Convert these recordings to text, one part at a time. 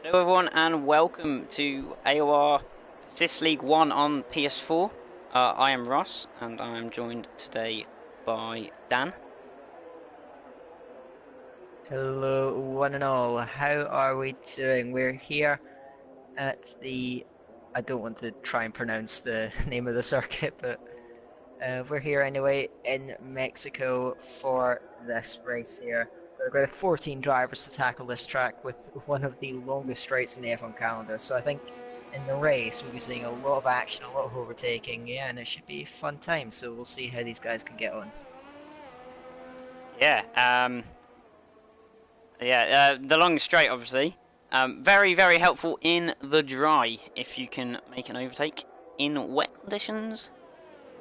Hello everyone and welcome to AOR Sis League 1 on PS4. I am Ross and I am joined today by Dan. Hello, one and all. How are we doing? We're here at the. I don't want to try and pronounce the name of the circuit, but we're here anyway in Mexico for this race here. There are about 14 drivers to tackle this track with one of the longest straights in the F1 calendar. So I think in the race we'll be seeing a lot of action, a lot of overtaking, yeah, and it should be a fun time. So we'll see how these guys can get on. The long straight obviously. Very helpful in the dry if you can make an overtake. In wet conditions,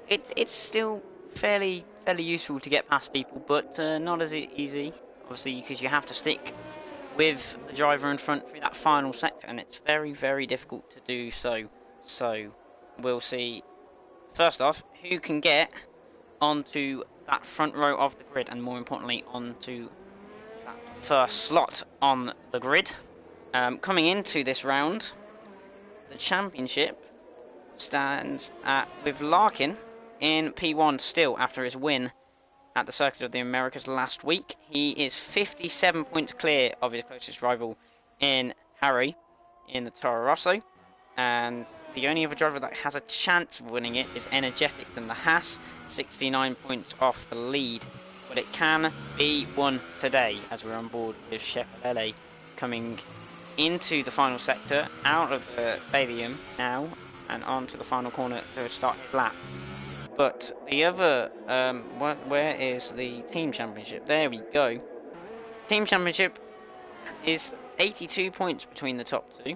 it's still fairly useful to get past people, but not as easy. Obviously, because you have to stick with the driver in front through that final sector, and it's very difficult to do so. So we'll see. First off, who can get onto that front row of the grid, and more importantly, onto that first slot on the grid. Coming into this round, the championship stands with Larkin in P1 still after his win at the Circuit of the Americas last week. He is 57 points clear of his closest rival in Harry in the Toro Rosso, and the only other driver that has a chance of winning it is Energetics in the Haas, 69 points off the lead, but it can be won today as we're on board with Shepelele coming into the final sector, out of the stadium now and onto the final corner to start his lap. But the other, where is the team championship? There we go. Team championship is 82 points between the top two.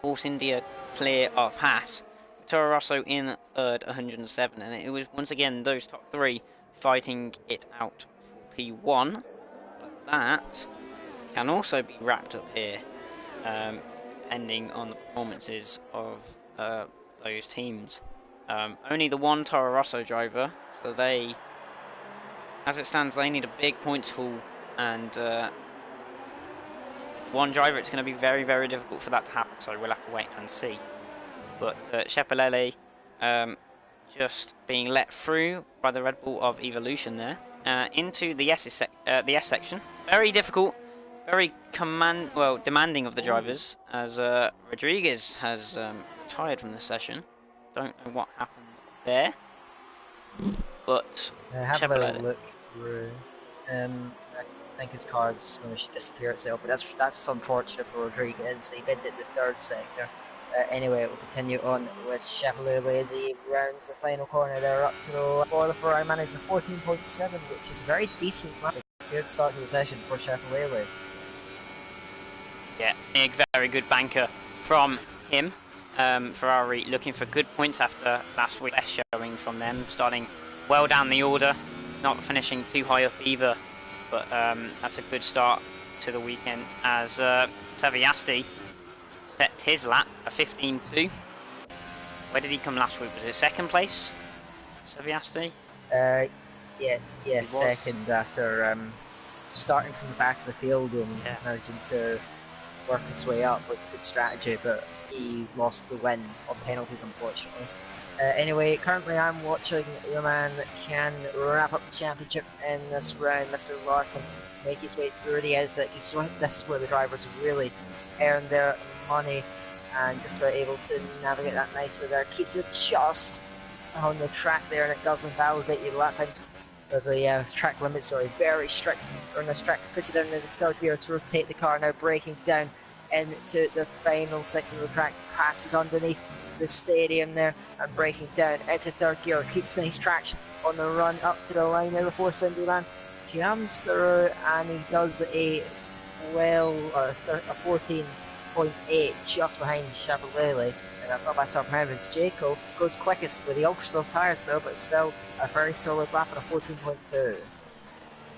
Force India clear of Haas. Toro Rosso in third, 107, and it was once again those top three fighting it out for P1. But that can also be wrapped up here, depending on the performances of those teams. Only the one Toro Rosso driver, so they, as it stands, they need a big points haul, and one driver, it's going to be very difficult for that to happen, so we'll have to wait and see. But Shepelele just being let through by the Red Bull of Evolution there, into the S section. Very difficult, very demanding of the drivers, as Rodriguez has retired from the session. Don't know what happened there, but Have a little look through. I think his car's managed to disappear itself, but that's unfortunate for Rodriguez. He did it the third sector. Anyway, we'll continue on with Chevrolet as he rounds the final corner there up to the border for I managed a 14.7, which is a very decent. Good start to the session for Chevrolet. Yeah, a very good banker from him. Ferrari looking for good points after last week's best showing from them, starting well down the order, not finishing too high up either, but that's a good start to the weekend as Saviasti sets his lap a 15.2. Where did he come last week? Was it second place, Saviasti? Yeah, second after starting from the back of the field and managing to work his way up with good strategy, but he lost the win on penalties, unfortunately. Anyway, currently I'm watching the man that can wrap up the championship in this round, Mr. Larkin, make his way through the exit. This is where the drivers really earn their money, and just are able to navigate that nicely there. Keeps it just on the track there, and it does invalidate your lap times. The track limits are very strict on this track. Puts it down in the third gear to rotate the car, now braking down into the final section of the track, passes underneath the stadium there and braking down into third gear, keeps nice traction on the run up to the line there before Cinderland, jams through, and he does a 14.8 just behind Chevrolet, and that's not by surprise. Jaco goes quickest with the ultra soft tyres though, but still a very solid lap at a 14.2.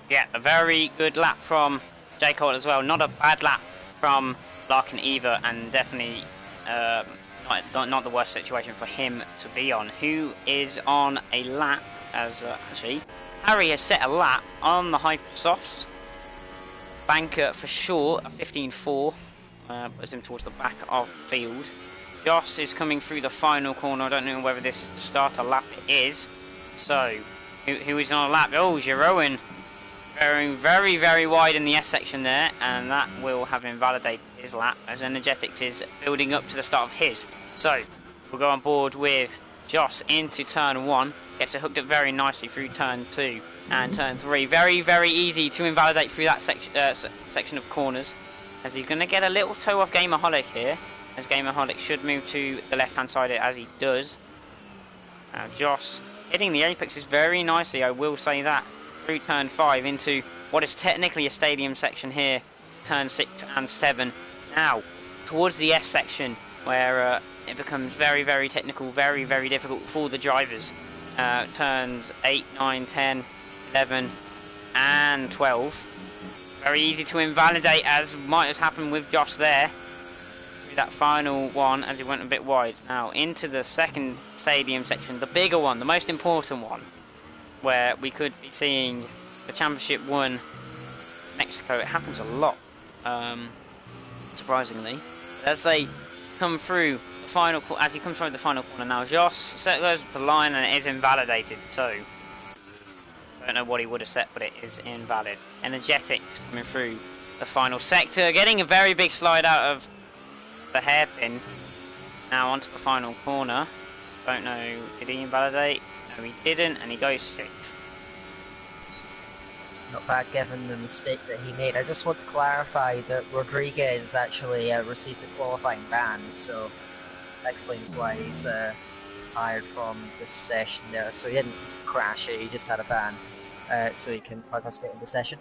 Yeah, a very good lap from Jaco as well, not a bad lap from Larkin either, and definitely not the worst situation for him to be on. Who is on a lap as actually Harry has set a lap on the hyper softs banker for sure, a 15.4, puts him towards the back of the field. Joss is coming through the final corner. I don't know whether this is the start of lap. It is. So, who is on a lap? Oh, Giroin. Very, very wide in the S section there, and that will have invalidated his lap as Energetics is building up to the start of his. So, we'll go on board with Joss into turn 1. Gets it hooked up very nicely through turn 2 and turn 3. Very, very easy to invalidate through that section of corners, as he's going to get a little toe off Gamerholic here, as Gamerholic should move to the left-hand side as he does. Now, Joss hitting the apexes very nicely, I will say that, through turn 5 into what is technically a stadium section here, turn 6 and 7. Now, towards the S section, where it becomes very, very technical, very, very difficult for the drivers. Turns 8, 9, 10, 11 and 12. Very easy to invalidate, as might have happened with Josh there. Through that final one, as he went a bit wide. Now, into the second stadium section, the bigger one, the most important one, where we could be seeing the championship won Mexico. It happens a lot, surprisingly. As they come through the final, as he comes through the final corner now, Joss goes to the line and it is invalidated. So I don't know what he would have set, but it is invalid. Energetics coming through the final sector, getting a very big slide out of the hairpin. Now onto the final corner. Don't know, did he invalidate? No, he didn't, and he goes 6th. Not bad given the mistake that he made. I just want to clarify that Rodriguez actually received a qualifying ban, so that explains why he's fired from this session there. So he didn't crash it, he just had a ban, so he can participate in the session.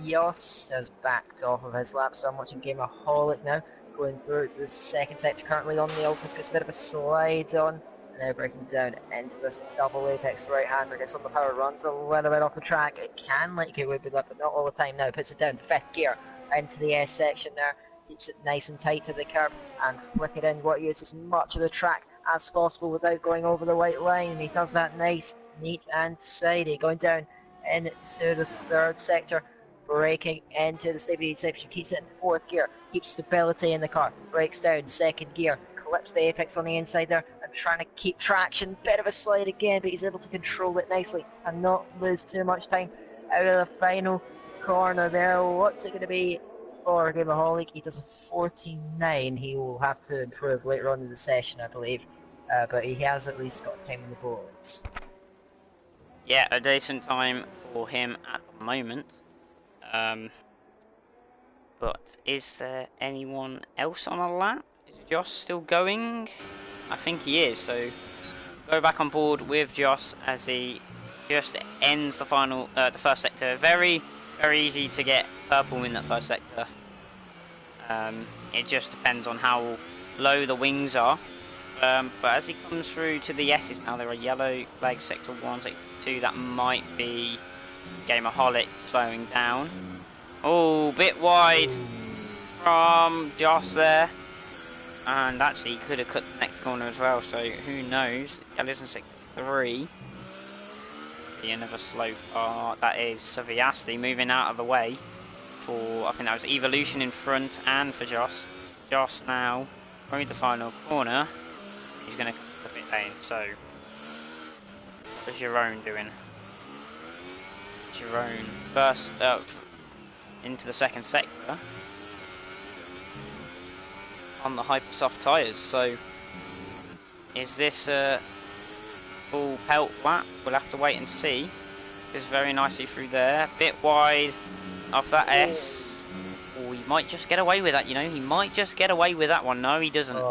Yos has backed off of his lap, so I'm watching Gamerholic now, going through the second sector currently on the opens, gets a bit of a slide on. Now breaking down into this double apex right-hander, gets on the power, runs a little bit off the track. It can like it would be left, but not all the time now. Puts it down 5th gear into the S section there, keeps it nice and tight to the curb and flick it in. What he uses as much of the track as possible without going over the white line. He does that nice, neat and tidy. Going down into the 3rd sector, braking into the stability section, keeps it in 4th gear, keeps stability in the car, breaks down 2nd gear, clips the apex on the inside there, trying to keep traction. Bit of a slide again, but he's able to control it nicely and not lose too much time out of the final corner there. What's it going to be for Gamerholic? He does a 49. He will have to improve later on in the session, I believe, but he has at least got time on the boards. Yeah, a decent time for him at the moment. But is there anyone else on a lap? Is Josh still going? I think he is, so go back on board with Joss as he just ends the final, the first sector. Very, very easy to get purple in that first sector. It just depends on how low the wings are. But as he comes through to the S's now, there are yellow flags, sector 1, sector 2. That might be Gamerholic slowing down. Oh, bit wide from Joss there. And actually he could have cut the next corner as well, so who knows. Yellow's in sector 3. The end of a slow part. That is Saviasti moving out of the way for, I think that was Evolution in front and for Joss. Joss now through the final corner. He's going to cut the pit lane, so what's Jerome doing? Jerome burst up into the second sector on the hyper soft tyres. So is this a full pelt lap? We'll have to wait and see. Goes very nicely through there, bit wide off that S. Oh, he might just get away with that, you know. He might just get away with that one. No, he doesn't. He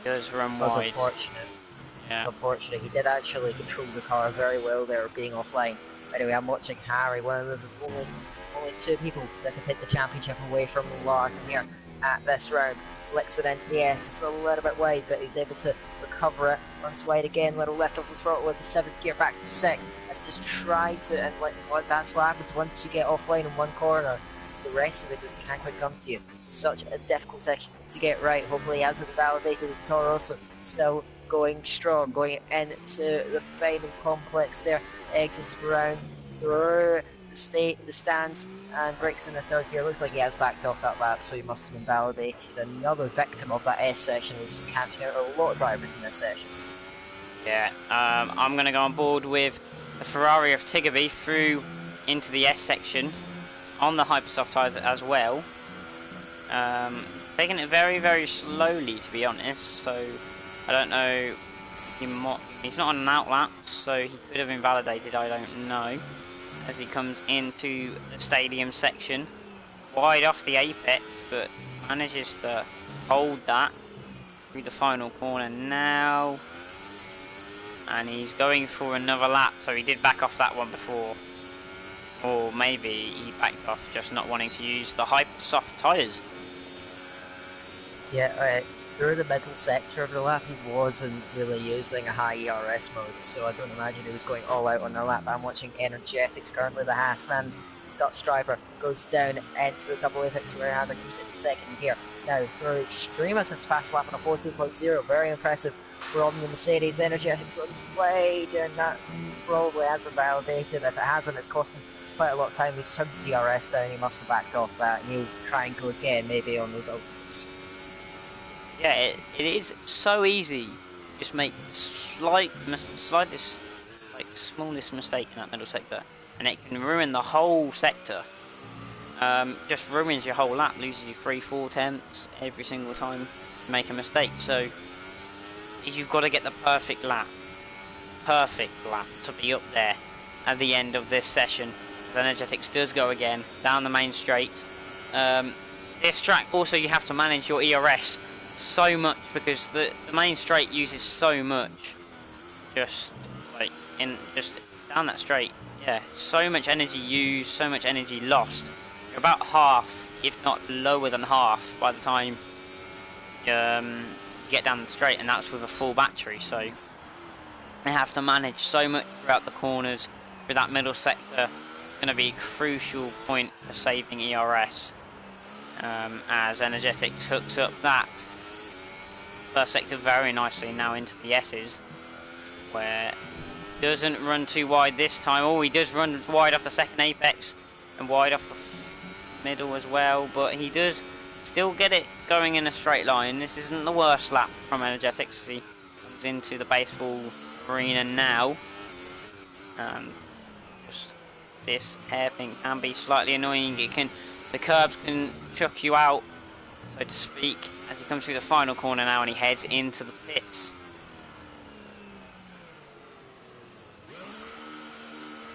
does run wide. That's unfortunate. Yeah. It's unfortunate. He did actually control the car very well there, being offline. Anyway, I'm watching Harry, one of the only 2 people that can take the championship away from Larkin here at this round. Flicks it into the S, it's a little bit wide, but he's able to recover it. Runs wide again, little left off the throttle with the 7th gear back to 6th, and just try to, and that's what happens once you get offline in one corner. The rest of it just can't quite come to you. It's such a difficult section to get right. Hopefully he hasn't validated the Toro, so still going strong, going into the final complex there. Exits round through the stands and brakes in the third gear. Looks like he has backed off that lap, so he must have been validated. Another victim of that S section, which is catching out a lot of drivers in this section. Yeah, I'm going to go on board with the Ferrari of Tiggerby through into the S section on the hypersoft tyres as well. Taking it very, very slowly, to be honest, so I don't know. He's not on an outlap, so he could have invalidated, I don't know. As he comes into the stadium section, wide off the apex, but manages to hold that through the final corner now. And he's going for another lap, so he did back off that one before. Or maybe he backed off just not wanting to use the hypersoft tyres. Yeah, through the middle sector of the lap, he wasn't really using a high ERS mode, so I don't imagine he was going all out on the lap. I'm watching Energetics currently, the Haasman Dutch driver goes down into the double apex where Hammer comes in second gear. Now, for Extreme as his fast lap on a 14.0, very impressive from the Mercedes. Energetics goes way down, that probably hasn't validated. If it hasn't, it's costing quite a lot of time. He's turned the CRS down, he must have backed off that, and he'll try and go again, maybe on those ultras. Yeah, it is so easy. Just make slightest, like smallest mistake in that middle sector, and it can ruin the whole sector. Just ruins your whole lap, loses you 3-4 tenths every single time you make a mistake. So you've got to get the perfect lap to be up there at the end of this session. As Energetics does go again down the main straight. This track also, you have to manage your ERS so much, because the main straight uses so much, just down that straight. Yeah, so much energy used, so much energy lost. You're about half, if not lower than half, by the time you get down the straight, and that's with a full battery. So they have to manage so much throughout the corners. For that middle sector, going to be a crucial point for saving ERS, as Energetics hooks up that first sector very nicely now into the S's, where he doesn't run too wide this time. Oh, he does run wide off the second apex and wide off the middle as well, but he does still get it going in a straight line. This isn't the worst lap from Energetics as he comes into the baseball arena now. Just this hairpin can be slightly annoying. The curbs can chuck you out, so to speak, as he comes through the final corner now and he heads into the pits.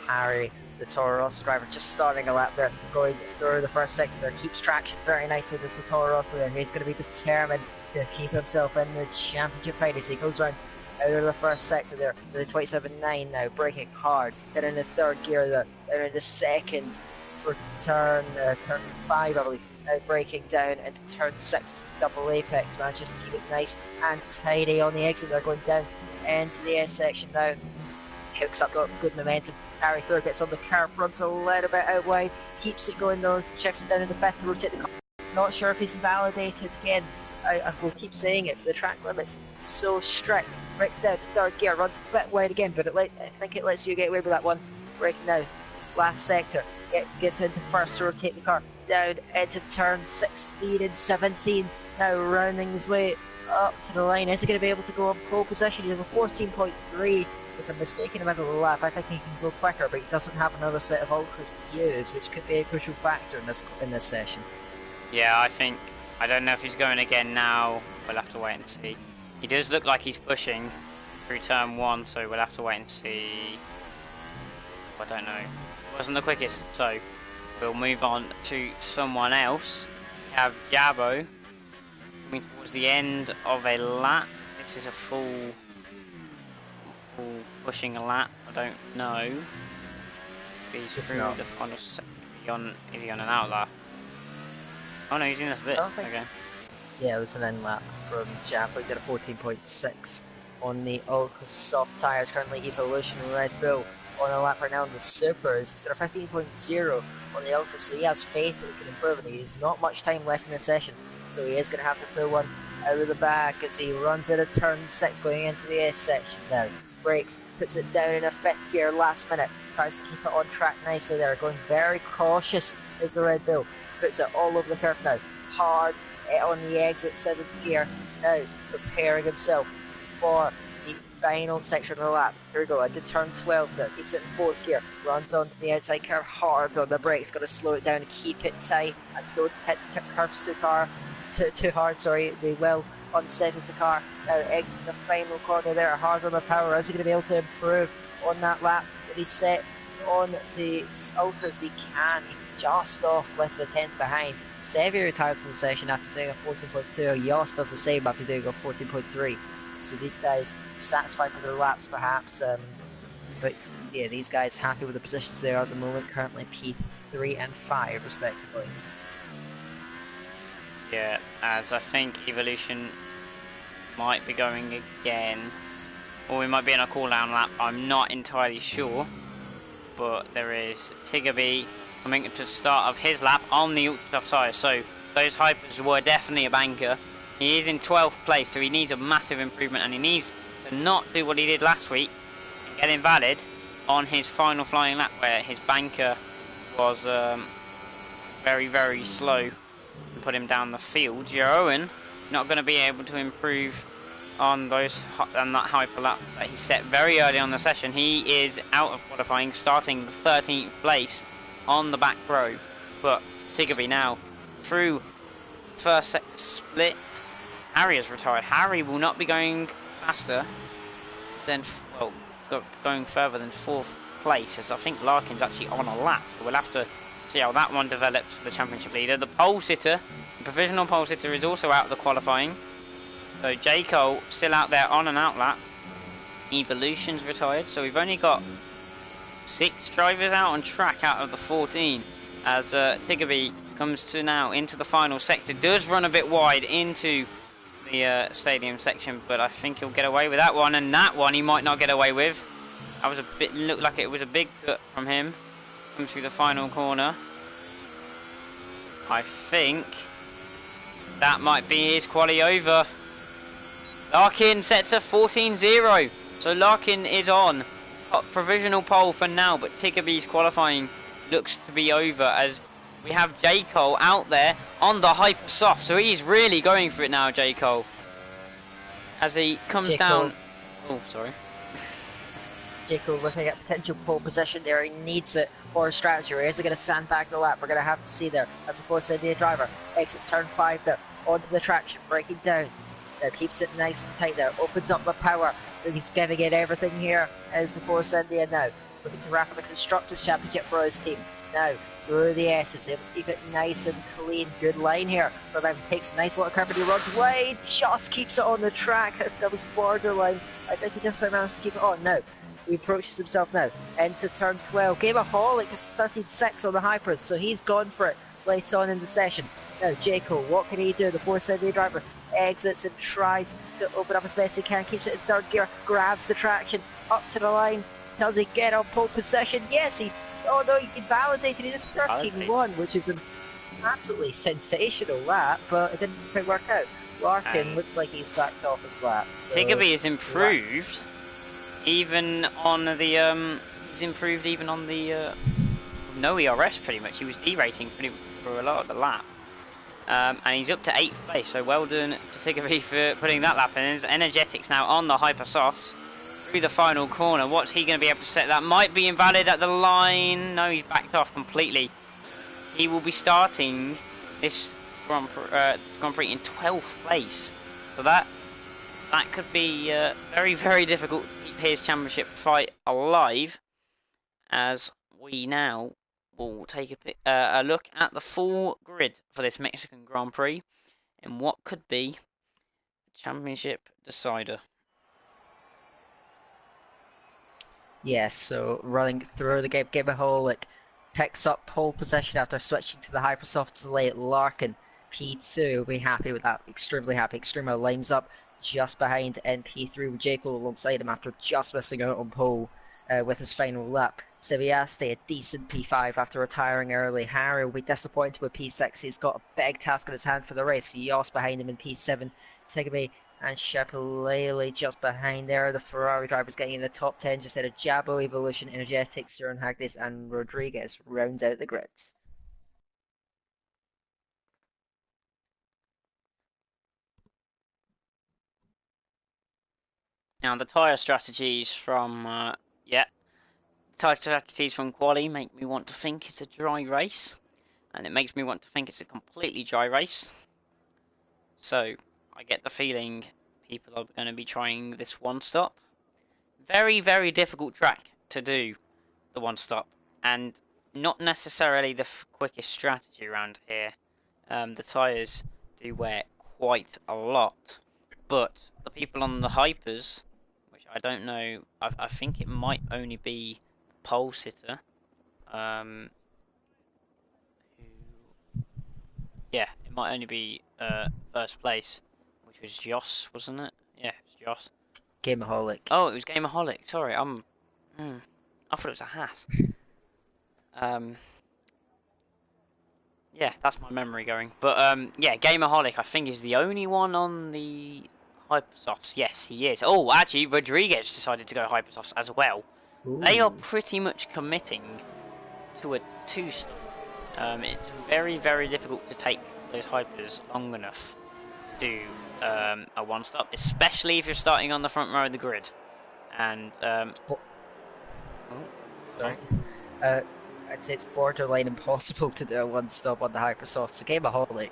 Harry, the Toro Rosso driver, just starting a lap there, going through the first sector there, keeps traction very nicely. There's the Toro Rosso there. He's going to be determined to keep himself in the championship fight as he goes round out of the first sector there, to the 27.9 now, braking hard. Then in the third gear there, then in the second for turn 5, I believe. Now braking down into turn 6, double apex, manages to keep it nice and tidy on the exit. They're going down into the S section now. Hooks up, got good momentum. Harry through, gets on the curve, runs a little bit out wide, keeps it going though, chips it down in the fifth to rotate the car. Not sure if he's validated again. I will keep saying it, the track limit's so strict. Breaks down, third gear, runs a bit wide again, but I think it lets you get away with that one. Braking now, last sector, gets into first to rotate the car, down into turn 16 and 17, now rounding his way up to the line. Is he going to be able to go on pole position? He has a 14.3 with a mistake in the middle of the lap. I think he can go quicker, but he doesn't have another set of ultras to use, which could be a crucial factor in this session. Yeah, I don't know if he's going again now. We'll have to wait and see. He does look like he's pushing through turn 1, so we'll have to wait and see. I don't know. It wasn't the quickest, so we'll move on to someone else. We have Jabo coming towards the end of a lap. This is a full pushing a lap. I don't know if he's through the final sector. Is he on an out lap? Oh no, he's in the bit. Okay. Yeah, it was an in lap from Jabo. He did a 14.6 on the ultra soft tyres. Currently Evolution Red Bull on a lap right now on the Supers. He's did a 15.0 on the ultra, so he has faith that he can improve it. He has not much time left in the session, so he is going to have to pull one out of the back as he runs out of turn 6 going into the S section now. brakes, puts it down in a 5th gear last minute, tries to keep it on track nicely there, going very cautious is the Red Bull, puts it all over the curve now, hard on the exit 7th gear, now preparing himself for the final section of the lap. Here we go, into turn 12 now, keeps it in 4th gear, runs onto the outside curve, hard on the brakes, got to slow it down and keep it tight, and don't hit curves too hard, they will unsettle the car. Now exiting the final corner there, hard on the power. Is he going to be able to improve on that lap that he set on the ultras? He can. He's just off, less than a tenth behind. Sevi retires from the session after doing a 14.2. Yoss does the same after doing a 14.3. So these guys satisfied with their laps perhaps, but yeah, these guys happy with the positions they are at the moment, currently P3 and 5 respectively. Yeah, as I think Evolution might be going again, or we might be in a cooldown lap, I'm not entirely sure, but there is Tiggerby coming to the start of his lap on the ultra tough tyres, so those hypers were definitely a banker. He is in 12th place, so he needs a massive improvement, and he needs to not do what he did last week and get invalid on his final flying lap where his banker was very, very slow and put him down the field. Jeroen not going to be able to improve on that hyper lap that he set very early on the session. He is out of qualifying, starting the 13th place on the back row. But Tiggerby now through first split. Harry has retired. Harry will not be going faster than, well, going further than 4th place, as I think Larkin's actually on a lap. So we'll have to see how that one develops for the championship leader. The pole sitter, the provisional pole sitter, is also out of the qualifying. So J. Cole still out there on an out lap. Evolution's retired. So we've only got 6 drivers out on track out of the 14. As Tiggerby comes to now into the final sector. Does run a bit wide into the stadium section, but I think he'll get away with that one. And that one he might not get away with. That was looked like it was a big cut from him. Comes through the final corner. I think that might be his quali over. Larkin sets a 14-0. So Larkin is on provisional pole for now, but Tiggerby's qualifying looks to be over as we have J. Cole out there on the hyper soft. So he's really going for it now, J. Cole. As he comes down. Oh, sorry. J. Cole looking at potential pole position there. He needs it for a strategy. Or is he going to sandbag the lap? We're going to have to see there. As the Force India driver exits turn 5 there. Onto the traction, breaking down. There, keeps it nice and tight there. Opens up the power. He's going to get everything here as the Force India now. Looking to wrap up the Constructors Championship for his team. Now, through the S's, able to keep it nice and clean. Good line here. But then takes a nice little curve and he runs wide. Just keeps it on the track. That was borderline. I think he just managed to keep it on. Now, he approaches himself now. Into turn 12. Gave a haul. It was 13.6 on the hypers. So he's gone for it late on in the session. Now, J. Cole, what can he do? The Force India driver exits and tries to open up as best he can. Keeps it in 3rd gear. Grabs the traction. Up to the line. Does he get on pole position? Yes, he... Oh no, he validated. He did 13-1, which is an absolutely sensational lap, but it didn't quite work out. Larkin looks like he's backed off his lap. So Tiggerby has improved, even on the no ERS pretty much. He was derating for a lot of the lap, and he's up to 8th place. So well done to Tiggerby for putting that lap in. His energetics now on the hyper softs. Through the final corner, what's he going to be able to set? That might be invalid at the line. No, he's backed off completely. He will be starting this Grand Prix in 12th place. So that could be very, very difficult to keep his championship fight alive. As we now will take a look at the full grid for this Mexican Grand Prix and what could be a championship decider. Yes, so running through the game a hole, it picks up pole position after switching to the Hypersofts late. Larkin, P2, will be happy with that, extremely happy. Extremo lines up just behind in P3 with J. Cole alongside him after just missing out on pole with his final lap. Seviaste, a decent P5 after retiring early. Harry will be disappointed with P6. He's got a big task on his hand for the race. Yoss behind him in P7. Tiggerby And Shapalele just behind there. The Ferrari drivers getting in the top 10 just ahead of Jabo, Evolution, Energetics, Cern Hagnes, and Rodriguez rounds out the grid. Now the tyre strategies from tyre strategies from Quali make me want to think it's a dry race, and it makes me want to think it's a completely dry race. So I get the feeling people are going to be trying this one stop. Very, very difficult track to do the one stop, and not necessarily the quickest strategy around here. The tyres do wear quite a lot, but the people on the hypers, which I don't know, I think it might only be pole sitter, yeah, it might only be first place, which was Joss, wasn't it? Yeah, it was Joss. Gameaholic. Oh, it was Gameaholic. Sorry, I thought it was a Haas. Yeah, that's my memory going. But yeah, Gameaholic I think is the only one on the Hypersofts. Yes, he is. Oh, actually, Rodriguez decided to go Hypersofts as well. Ooh. They are pretty much committing to a two-stop. It's very, very difficult to take those hypers long enough to do a one-stop, especially if you're starting on the front row of the grid. And sorry. I'd say it's borderline impossible to do a one-stop on the Hypersoft. So Gameaholic,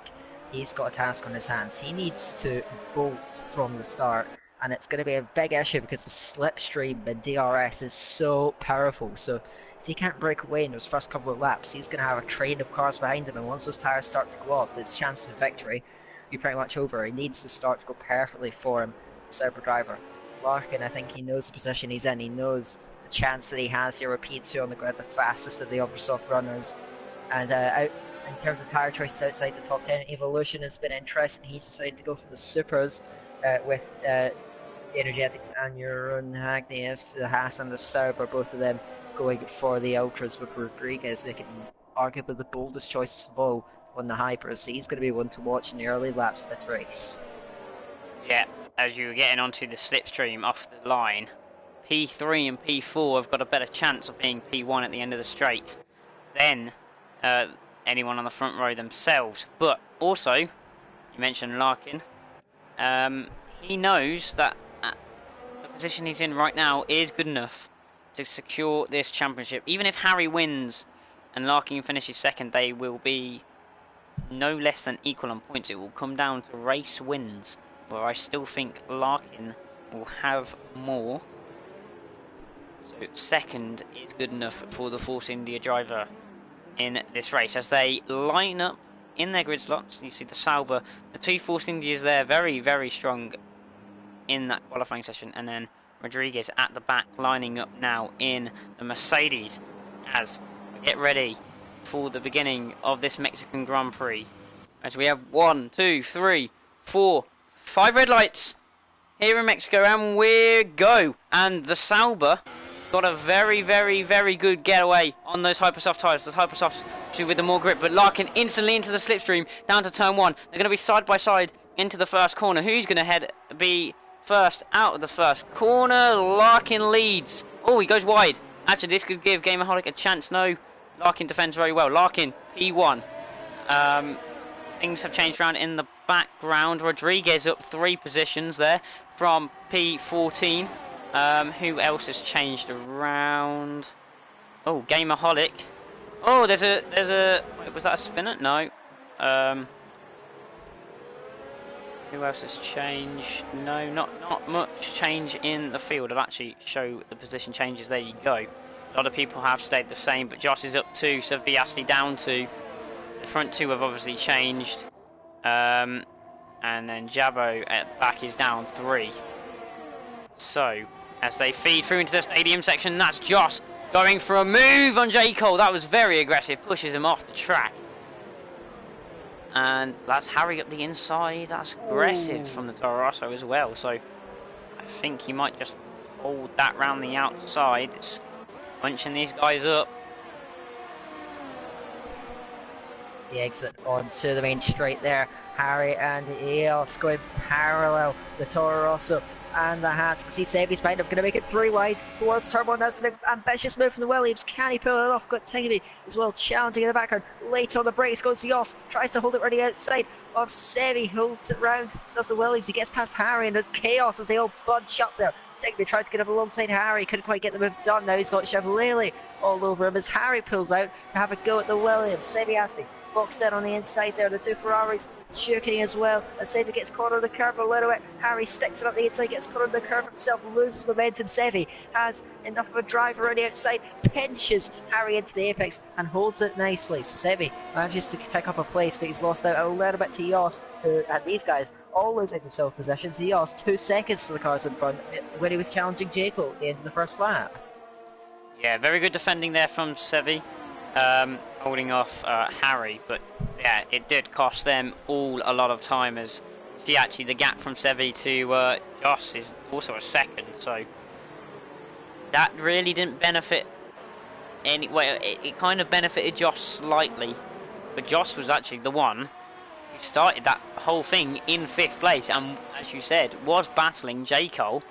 he's got a task on his hands. He needs to bolt from the start, and it's going to be a big issue because the slipstream in DRS is so powerful. So if he can't break away in those first couple of laps, he's going to have a train of cars behind him, and once those tyres start to go up, his chances of victory will be pretty much over. He needs the start to go perfectly for him, the Sauber driver. Larkin, I think he knows the position he's in. He knows the chance that he has here with P2 on the grid, the fastest of the Ubersoft runners. And in terms of tyre choices outside the top 10, Evolution has been interesting. He's decided to go for the Supers with the Energetics and Jeroen Hagnes, the Haas and the Sauber, both of them going for the Ultras, with Rodriguez making arguably the boldest choice of all on the Hypers. So he's going to be one to watch in the early laps of this race. Yeah, as you're getting onto the slipstream off the line, P3 and P4 have got a better chance of being P1 at the end of the straight than anyone on the front row themselves. But also, you mentioned Larkin, he knows that the position he's in right now is good enough to secure this championship. Even if Harry wins and Larkin finishes second, they will be no less than equal on points. It will come down to race wins, where I still think Larkin will have more. So second is good enough for the Force India driver in this race. As they line up in their grid slots, you see the Sauber, the two Force Indias there, very, very strong in that qualifying session. And then Rodriguez at the back, lining up now in the Mercedes as we get ready for the beginning of this Mexican Grand Prix. As we have 1, 2, 3, 4, 5 red lights here in Mexico, and we go. And the Sauber got a very, very, very good getaway on those Hypersoft tyres. The Hypersofts with the more grip, but Larkin instantly into the slipstream down to turn 1. They're going to be side by side into the first corner. Who's going to be first out of the first corner? Larkin leads. Oh, he goes wide. Actually, this could give Gameaholic a chance. No, Larkin defends very well. Larkin, P1. Things have changed around in the background. Rodriguez up 3 positions there from P14. Who else has changed around? Oh, Gameaholic. Oh, there's a. Wait, was that a spinner? No. Who else has changed? No, not much change in the field. I'll actually show the position changes. There you go. A lot of people have stayed the same, but Josh is up 2, Saviasti down 2. The front 2 have obviously changed. And then Jabo at the back is down 3. So, as they feed through into the stadium section, that's Josh going for a move on J. Cole. That was very aggressive, pushes him off the track. And that's Harry up the inside. That's aggressive from the Toro Rosso as well. So, I think he might just hold that round the outside. It's bunching these guys up. The exit onto the main straight there. Harry and Eos going parallel. The Toro Rosso and the Haas. See Sevy's behind him, going to make it 3 wide towards Turbo, and that's an ambitious move from the Williams. Can he pull it off? Got Tiggy as well, challenging in the background. Late on the brakes goes Eos, tries to hold it ready outside of Sevy, holds it round. Does the Williams, he gets past Harry, and there's chaos as they all bunch up there. Tigby tried to get up alongside Harry, couldn't quite get the move done. Now he's got Chevrolet all over him as Harry pulls out to have a go at the Williams. Sevy Asti boxed in on the inside there. The two Ferraris choking as well. As Sevy gets caught on the curve a little bit. Harry sticks it up the inside, gets caught on the curve himself, loses momentum. Sevy has enough of a drive around the outside, pinches Harry into the apex and holds it nicely. So Sevy manages to pick up a place, but he's lost out a little bit to Jos, who had these guys all losing themselves possession to Jos. 2 seconds to the cars in front when he was challenging Jaco at the end of the first lap. Yeah, very good defending there from Sevy. Holding off Harry, but yeah, it did cost them all a lot of time, as you see actually the gap from Sevy to Jos is also a second, so that really didn't benefit anyway. It kind of benefited Jos slightly, but Jos was actually the one who started that whole thing in 5th place, and as you said, was battling J. Cole.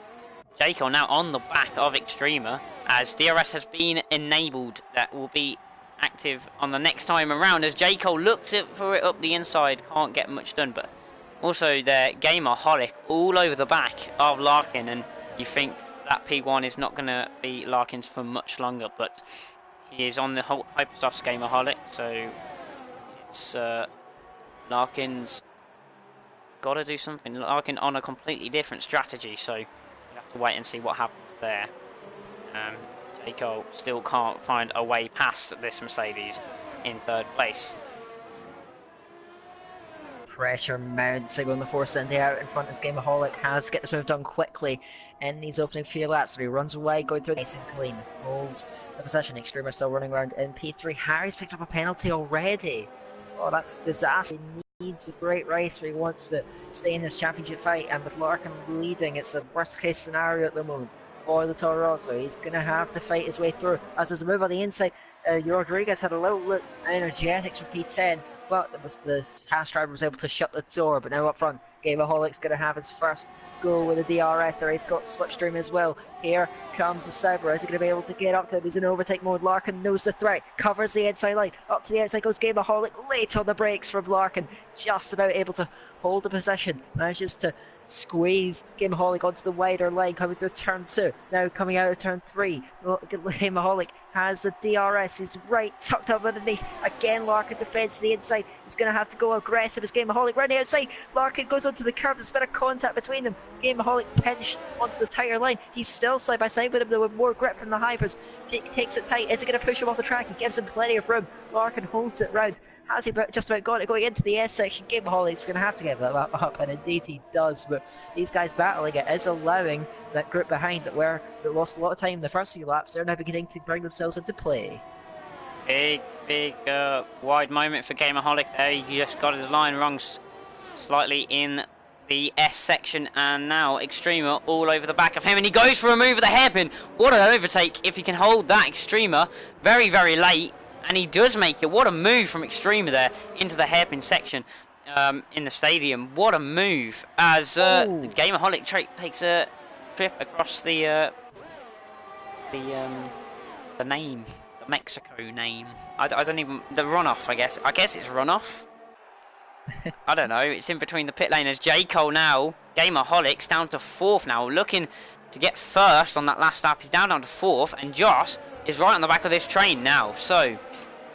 J. Cole now on the back of Extrema, as DRS has been enabled. That will be active on the next time around, as J. Cole looks for it up the inside, can't get much done, but also their Gamerholic all over the back of Larkin, and you think that P1 is not going to be Larkin's for much longer, but he is on the whole Hypersofts Gamerholic, so it's Larkin's got to do something. Larkin on a completely different strategy, so we have to wait and see what happens there. Cole still can't find a way past this Mercedes in 3rd place. Pressure mounting on the force end out in front as Gamerholic has to get this move done quickly in these opening few laps, but he runs away, going through nice and clean, holds the position. Extrema still running around in P3. Harry's picked up a penalty already. Oh, that's disaster. He needs a great race where he wants to stay in this championship fight, and with Larkin leading, it's a worst case scenario at the moment for the Toro Rosso. He's going to have to fight his way through. As there's a move on the inside, Rodriguez had a little look at energetics for P10, but the Haas driver was able to shut the door. But now up front, Gamerholic's going to have his first go with the DRS there. He's got Slipstream as well. Here comes the Cyber. Is he going to be able to get up to him? He's in overtake mode. Larkin knows the threat, covers the inside line. Up to the outside goes Gamerholic, late on the brakes from Larkin, just about able to hold the position. Manages to squeeze Gamerholic onto the wider line coming through turn 2. Now coming out of turn 3, Gamerholic has a DRS. He's right tucked up underneath. Again, Larkin defends to the inside. He's going to have to go aggressive as Gamerholic right outside. Larkin goes onto the curb. There's a bit of contact between them. Gamerholic pinched onto the tyre line. He's still side by side with him, though, with more grip from the hypers. Takes it tight. Is he going to push him off the track? He gives him plenty of room. Larkin holds it round. Has he just about got it going into the S section? Gamerholic's going to have to give that lap up, and indeed he does. But these guys battling it is allowing that group behind that lost a lot of time the first few laps. They're now beginning to bring themselves into play. Big wide moment for Gamerholic there. He just got his line wrong slightly in the S section, and now Extrema all over the back of him, and he goes for a move at the hairpin. What an overtake if he can hold that. Extrema very late. And he does make it. What a move from Extrema there into the hairpin section in the stadium. What a move as Gamerholic takes a trip across the name, the Mexico name. I don't even, the runoff. I guess it's runoff. I don't know. It's in between the pit lane as J. Cole now. Gamerholic's down to 4th now, looking to get first on that last lap. He's down to 4th, and Joss is right on the back of this train now. So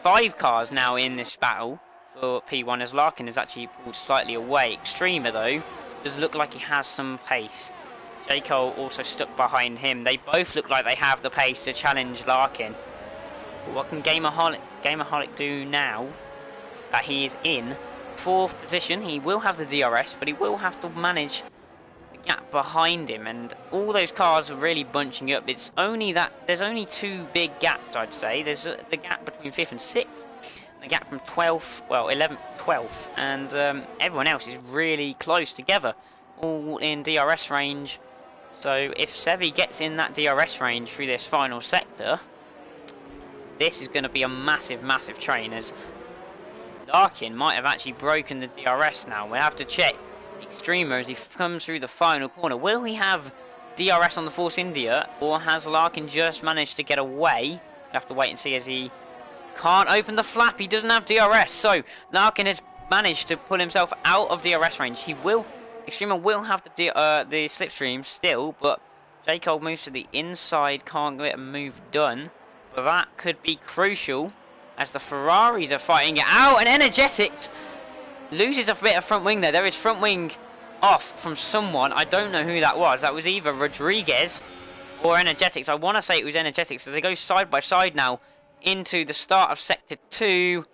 5 cars now in this battle for P1 as Larkin is actually pulled slightly away. Extrema though does look like he has some pace. J. Cole also stuck behind him. They both look like they have the pace to challenge Larkin. But what can Gamerholic do now that he is in 4th position? He will have the DRS, but he will have to manage gap behind him, and all those cars are really bunching up. It's only that there's only 2 big gaps, I'd say. There's the gap between 5th and 6th, the gap from 12th, well 11th, 12th, and everyone else is really close together, all in DRS range. So if Sevy gets in that DRS range through this final sector, this is going to be a massive train, as Larkin might have actually broken the DRS now. We'll have to check Extremer as he comes through the final corner. Will he have DRS on the Force India, or has Larkin just managed to get away? We'll have to wait and see, as he can't open the flap. He doesn't have DRS, so Larkin has managed to pull himself out of DRS range. Extremer will have the slipstream still, but J. Cole moves to the inside, can't get a move done. But that could be crucial, as the Ferraris are fighting it out, and Energetics loses a bit of front wing there. There is front wing off from someone. I don't know who that was. That was either Rodriguez or Energetics. I want to say it was Energetics. So they go side by side now into the start of Sector 2.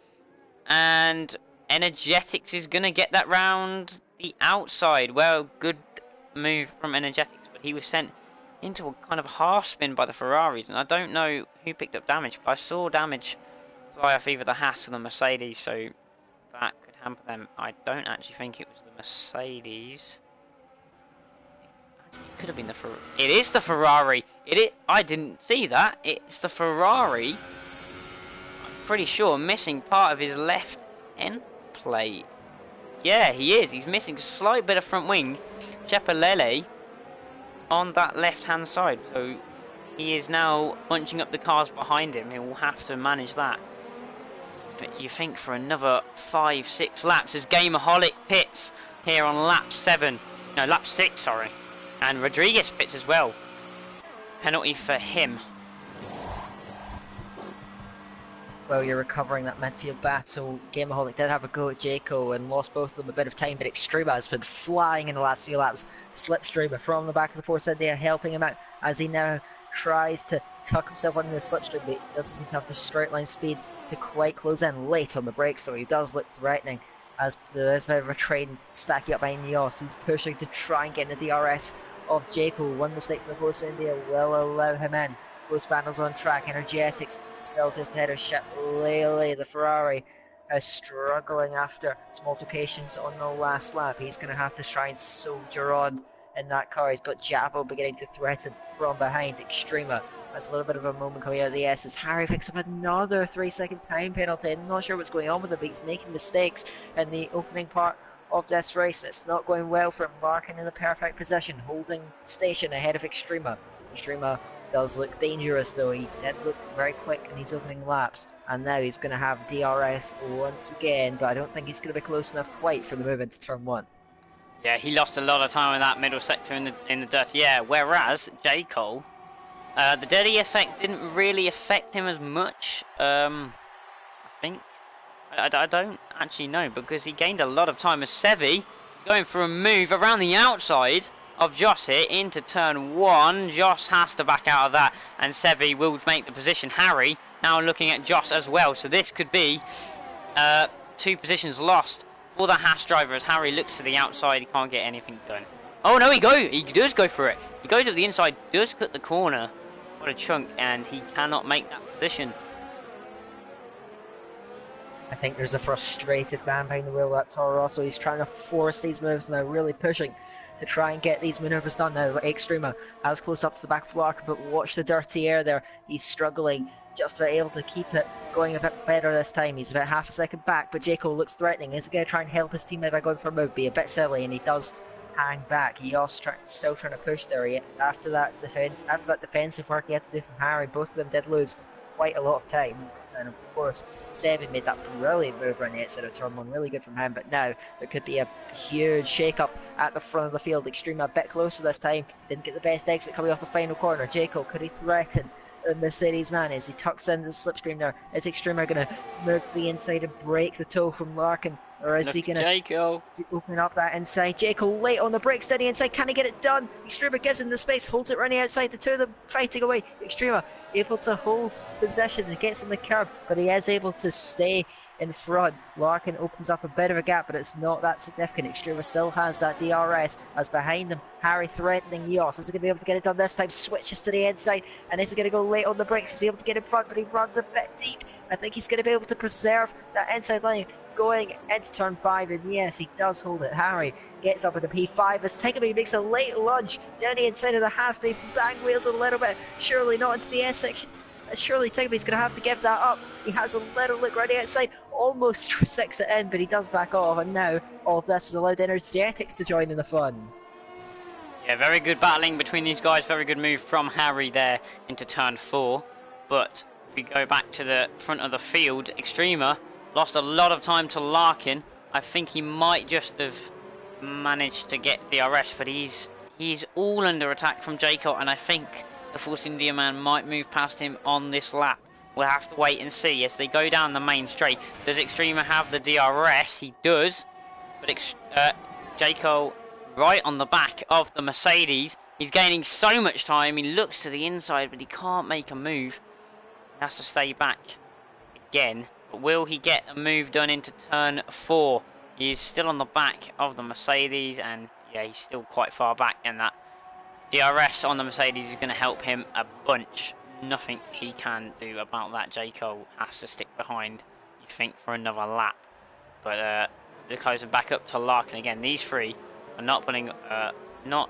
And Energetics is going to get that round the outside. Well, good move from Energetics, but he was sent into a kind of half spin by the Ferraris. And I don't know who picked up damage, but I saw damage fly off either the Haas or the Mercedes. So that could hamper them. I don't actually think it was the Mercedes. It could have been the Ferrari. It is the Ferrari. I didn't see that. It's the Ferrari. I'm pretty sure missing part of his left end plate. Yeah, he is. He's missing a slight bit of front wing. Cepelele on that left-hand side. So he is now bunching up the cars behind him. He will have to manage that. You think for another 5-6 laps as Gamerholic pits here on lap 6, sorry. And Rodriguez pits as well. Penalty for him. Well, you're recovering that midfield battle. Gamerholic did have a go at Jaco and lost both of them a bit of time, but Extrema has been flying in the last few laps. Slipstream from the back of the Force India helping him out as he now tries to tuck himself under the slipstream, but he doesn't seem to have the straight line speed to quite close in late on the brakes, so he does look threatening as there's a bit of a train stacking up behind Yos, who's pushing to try and get in the DRS of Jaco. One mistake from the Force India will allow him in. Close battles on track. Energetics still just ahead of Ship Lele. The Ferrari is struggling after some altercations on the last lap. He's going to have to try and soldier on in that car. He's got Jabo beginning to threaten from behind. Extrema has a little bit of a moment coming out of the S's. Harry picks up another 3-second time penalty. I'm not sure what's going on with him, but he's making mistakes in the opening part of this race. It's not going well for him. Larkin in the perfect position, holding station ahead of Extrema. Extrema does look dangerous though. He did look very quick in his opening laps, and now he's going to have DRS once again, but I don't think he's going to be close enough quite for the move into turn 1. Yeah, he lost a lot of time in that middle sector in the dirty air, whereas J. Cole, the dirty effect didn't really affect him as much. I think I don't actually know, because he gained a lot of time as Sevi is going for a move around the outside of Joss here into turn 1. Joss has to back out of that, and Sevi will make the position. Harry now looking at Joss as well, so this could be 2 positions lost for the Haas driver as Harry looks to the outside. He can't get anything done. Oh no, he does go for it. He goes up the inside, does cut the corner. What a chunk, and he cannot make that position. I think there's a frustrated man behind the wheel at Toro Rosso. He's trying to force these moves now, really pushing to try and get these manoeuvres done now. Extrema as close up to the back of Larkin, but watch the dirty air there. He's struggling, just about able to keep it going a bit better this time. He's about half a second back, but Jaco looks threatening. Is he going to try and help his teammate by going for a move? Be a bit silly, and he does hang back. He also still trying to push there. After that defensive work he had to do from Harry, both of them did lose quite a lot of time. And of course, Seven made that brilliant move around the outside of turn 1, really good from him. But now there could be a huge shake-up at the front of the field. Extreme a bit closer this time. Didn't get the best exit coming off the final corner. Jaco, could he threaten the Mercedes man as he tucks into the slipstream there? Is Extreme going to move to the inside and break the toe from Larkin? Or is he going to open up that inside? Jaco late on the brakes, steady inside. Can he get it done? Extrema gives him the space, holds it running outside. The two of them fighting away. Extrema able to hold possession and gets on the curb, but he is able to stay in front. Larkin opens up a bit of a gap, but it's not that significant. Extrema still has that DRS as behind them. Harry threatening Yos. Is he going to be able to get it done this time? Switches to the inside, and is he going to go late on the brakes? He's able to get in front, but he runs a bit deep. I think he's going to be able to preserve that inside line going into turn 5, and yes, he does hold it. Harry gets up at the P5 as Tegami makes a late lunge down the inside of the Haas. They bang wheels a little bit, surely not into the S section. Surely Tegami's going to have to give that up. He has a little look right outside. almost six it in, but he does back off, and now all of this has allowed Energetics to join in the fun. Yeah, very good battling between these guys. Very good move from Harry there into turn 4. But if we go back to the front of the field, Extremer lost a lot of time to Larkin. I think he might just have managed to get the DRS, but he's all under attack from Jacob, and I think the Force India man might move past him on this lap. We'll have to wait and see as they go down the main straight. Does Extremer have the DRS? He does, but Jacob right on the back of the Mercedes. He's gaining so much time. He looks to the inside, but he can't make a move. He has to stay back again. But will he get a move done into turn 4? He is still on the back of the Mercedes, and yeah, he's still quite far back. And that DRS on the Mercedes is going to help him a bunch. Nothing he can do about that. Jacob has to stick behind, you think, for another lap. But they're closing back up to Larkin again. These three are not pulling, none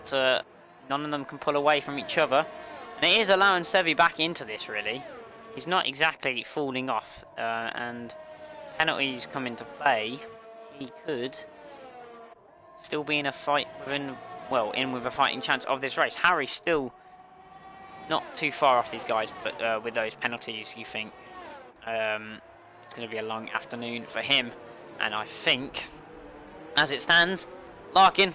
of them can pull away from each other. And it is allowing Sevi back into this, really. He's not exactly falling off, and penalties come into play. He could still be in a fight in with a fighting chance of this race. Harry's still not too far off these guys, but with those penalties, you think it's going to be a long afternoon for him. And I think, as it stands, Larkin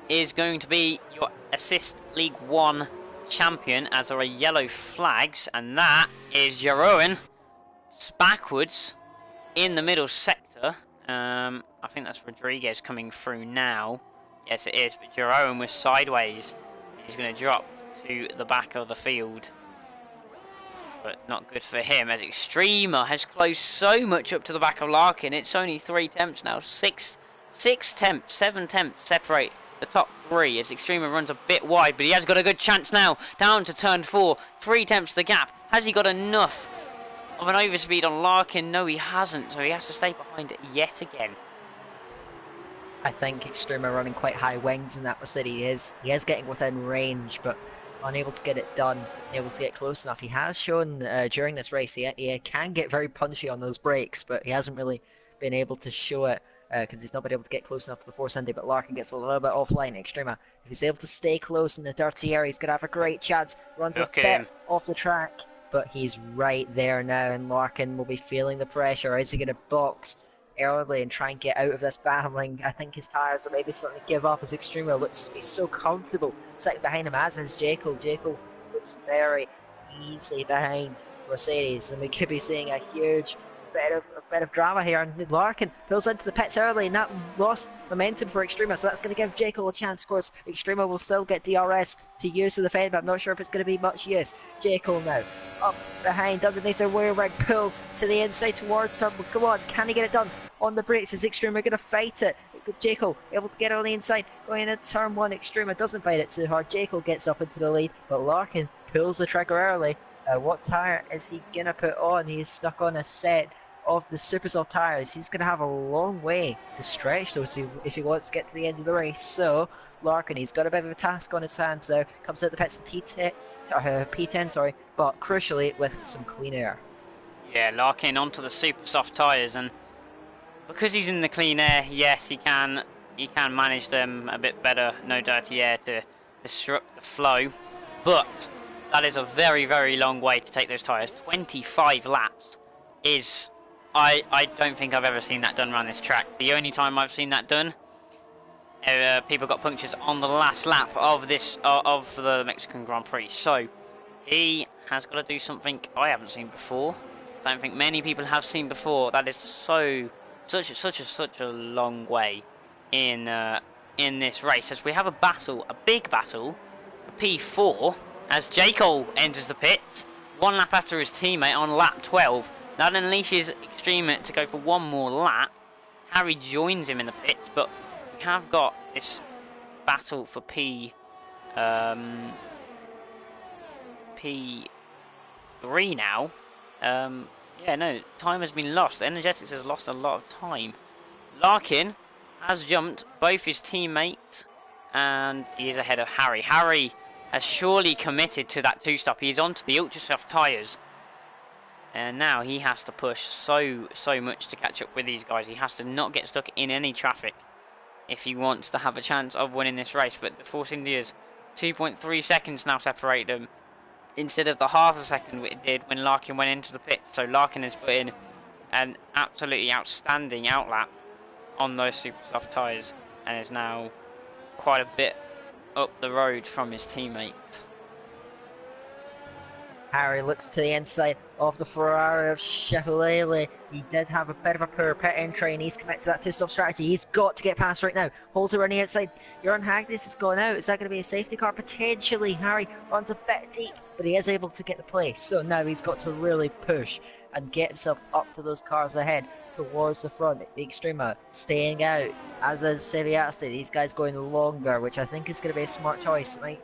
is going to be your Assist League 1 champion, as there are yellow flags, and that is Jeroen backwards in the middle sector. I think that's Rodriguez coming through now. Yes, it is, but Jeroen was sideways. He's going to drop to the back of the field, but not good for him, as Extremer has closed so much up to the back of Larkin. It's only 3 tenths now. 7 tenths separate the top 3 as Extremer runs a bit wide, but he has got a good chance now. Down to turn 4, 3 tenths the gap. Has he got enough of an overspeed on Larkin? No, he hasn't, so he has to stay behind yet again. I think Extremer running quite high wings in that Mercedes. He is getting within range, but unable to get it done, able to get close enough. He has shown during this race he can get very punchy on those brakes, but he hasn't really been able to show it because he's not been able to get close enough to the Force India. But Larkin gets a little bit offline. Extremer, if he's able to stay close in the dirty area, he's going to have a great chance. Runs a bit off the track, but he's right there now, and Larkin will be feeling the pressure. Is he going to box early and try and get out of this battling? I think his tyres are maybe starting to give up as Extremer looks to be so comfortable sitting behind him, as is Jacob. Jacob looks very easy behind Mercedes, and we could be seeing a huge bit of drama here. And Larkin pulls into the pits early, and that lost momentum for Extremer, so that's going to give Jacob a chance. Of course, Extremer will still get DRS to use to defend, but I'm not sure if it's going to be much use. Jacob now up behind, underneath their wheel rig, pulls to the inside towards Turbo. Come on, can he get it done on the brakes? Is Extremer going to fight it? Jacob able to get on the inside, going into turn 1. Extremer doesn't fight it too hard. Jacob gets up into the lead, but Larkin pulls the trigger early. What tyre is he going to put on? He's stuck on a set of the super soft tyres. He's going to have a long way to stretch those if he wants to get to the end of the race. So Larkin, he's got a bit of a task on his hands now. Comes out the pits in P10, but crucially with some clean air. Yeah, Larkin onto the super soft tyres, and because he's in the clean air, yes, he can manage them a bit better. No dirty air to disrupt the flow, but that is a very, very long way to take those tyres. 25 laps is, I don't think I've ever seen that done around this track. The only time I've seen that done, people got punctures on the last lap of the Mexican Grand Prix. So he has got to do something I haven't seen before. I don't think many people have seen before. That is such a long way in this race, as we have a big battle, P4, as Jacob enters the pits 1 lap after his teammate on lap 12. That unleashes Extremer to go for 1 more lap. Harry joins him in the pits, but we have got this battle for P3 now. Yeah, no, time has been lost. Energetics has lost a lot of time. Larkin has jumped both his teammates, and he is ahead of Harry. Harry has surely committed to that 2-stop. He is onto the ultra soft tyres. And now he has to push so much to catch up with these guys. He has to not get stuck in any traffic if he wants to have a chance of winning this race. But the Force India's 2.3 seconds now separate them, instead of the half a second it did when Larkin went into the pit. So Larkin has put in an absolutely outstanding outlap on those super soft tyres and is now quite a bit up the road from his teammate. Harry looks to the inside of the Ferrari of Chevrolet. He did have a bit of a poor pit entry and he's connected to that two-stop strategy. He's got to get past right now. Holds it running outside. Joran Hagnes has gone out. Is that going to be a safety car? Potentially. Harry runs a bit deep, but he is able to get the place. So now he's got to really push and get himself up to those cars ahead towards the front. The Extrema staying out, as is Seviasti. These guys going longer, which I think is going to be a smart choice. It might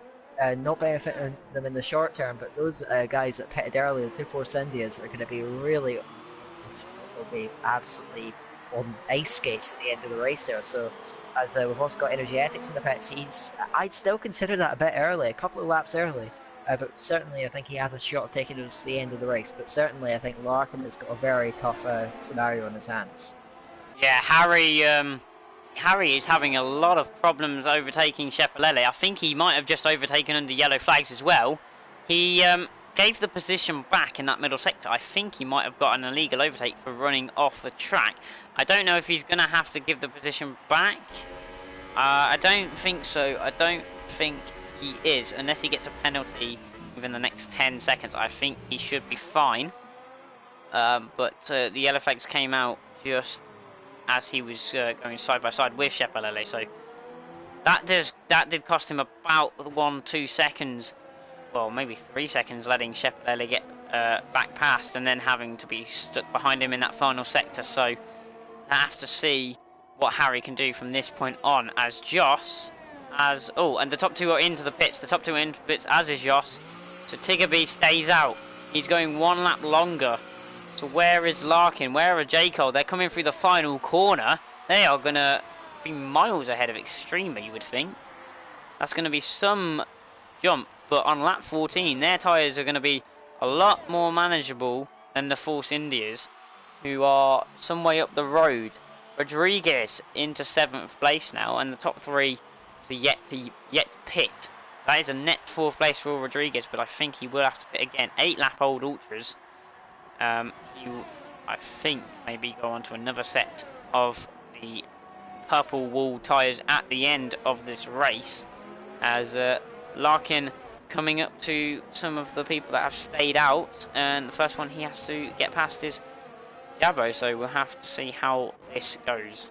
not benefit them in the short term, but those guys that pitted early, the two Force Indias, are going to be really, will be absolutely on ice skates at the end of the race there. So, as we've also got Energetics in the pits, I'd still consider that a bit early, a couple of laps early. But certainly I think he has a shot at taking us to the end of the race. But certainly I think Larkin has got a very tough scenario on his hands. Yeah, Harry is having a lot of problems overtaking Shepalele. I think he might have just overtaken under yellow flags as well. He gave the position back in that middle sector. I think he might have got an illegal overtake for running off the track. I don't know if he's going to have to give the position back. I don't think so. I don't think he is, unless he gets a penalty within the next 10 seconds. I think he should be fine. But the yellow flags came out just as he was going side by side with Shepalele, so that did cost him about 1-2 seconds, well maybe 3 seconds, letting Shepalele get back past and then having to be stuck behind him in that final sector. So I have to see what Harry can do from this point on, as Joss, and the top two are into the pits. The top two are into the pits, as is Joss. So Tiggerby stays out. He's going one lap longer. So where is Larkin? Where are J. Cole? They're coming through the final corner. They are going to be miles ahead of Extrema, you would think. That's going to be some jump. But on lap 14, their tyres are going to be a lot more manageable than the Force Indias, who are some way up the road. Rodriguez into 7th place now, and the top three are yet to pit. That is a net 4th place for Rodriguez, but I think he will have to pit again. 8-lap-old Ultras. He will, I think, maybe go on to another set of the purple wool tyres at the end of this race, as Larkin coming up to some of the people that have stayed out, and the first one he has to get past is Jabo, so we'll have to see how this goes.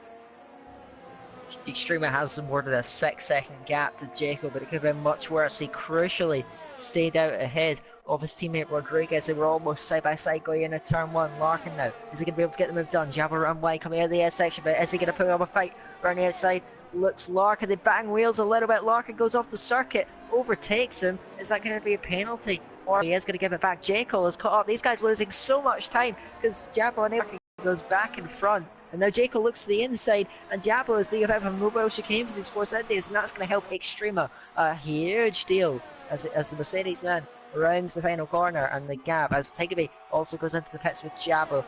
Extrema has more than a 6-second gap to Jacob, but it could have been much worse. He crucially stayed out ahead of his teammate Rodriguez. They were almost side by side going into turn one. Larkin now, is he going to be able to get the move done? Jabo run wide coming out of the S section, but is he going to put up a fight? Running outside, looks Larkin, they bang wheels a little bit. Larkin goes off the circuit, overtakes him. Is that going to be a penalty? Or he is going to give it back. J. Cole has caught up. These guys losing so much time because Jabo and Larkin goes back in front. And now Jaco looks to the inside, and Jabo is being a bit of a mobile chicane for these Force Indies, and that's going to help Extrema a huge deal as the Mercedes man rounds the final corner and the gap, as Tiggerby also goes into the pits with Jabo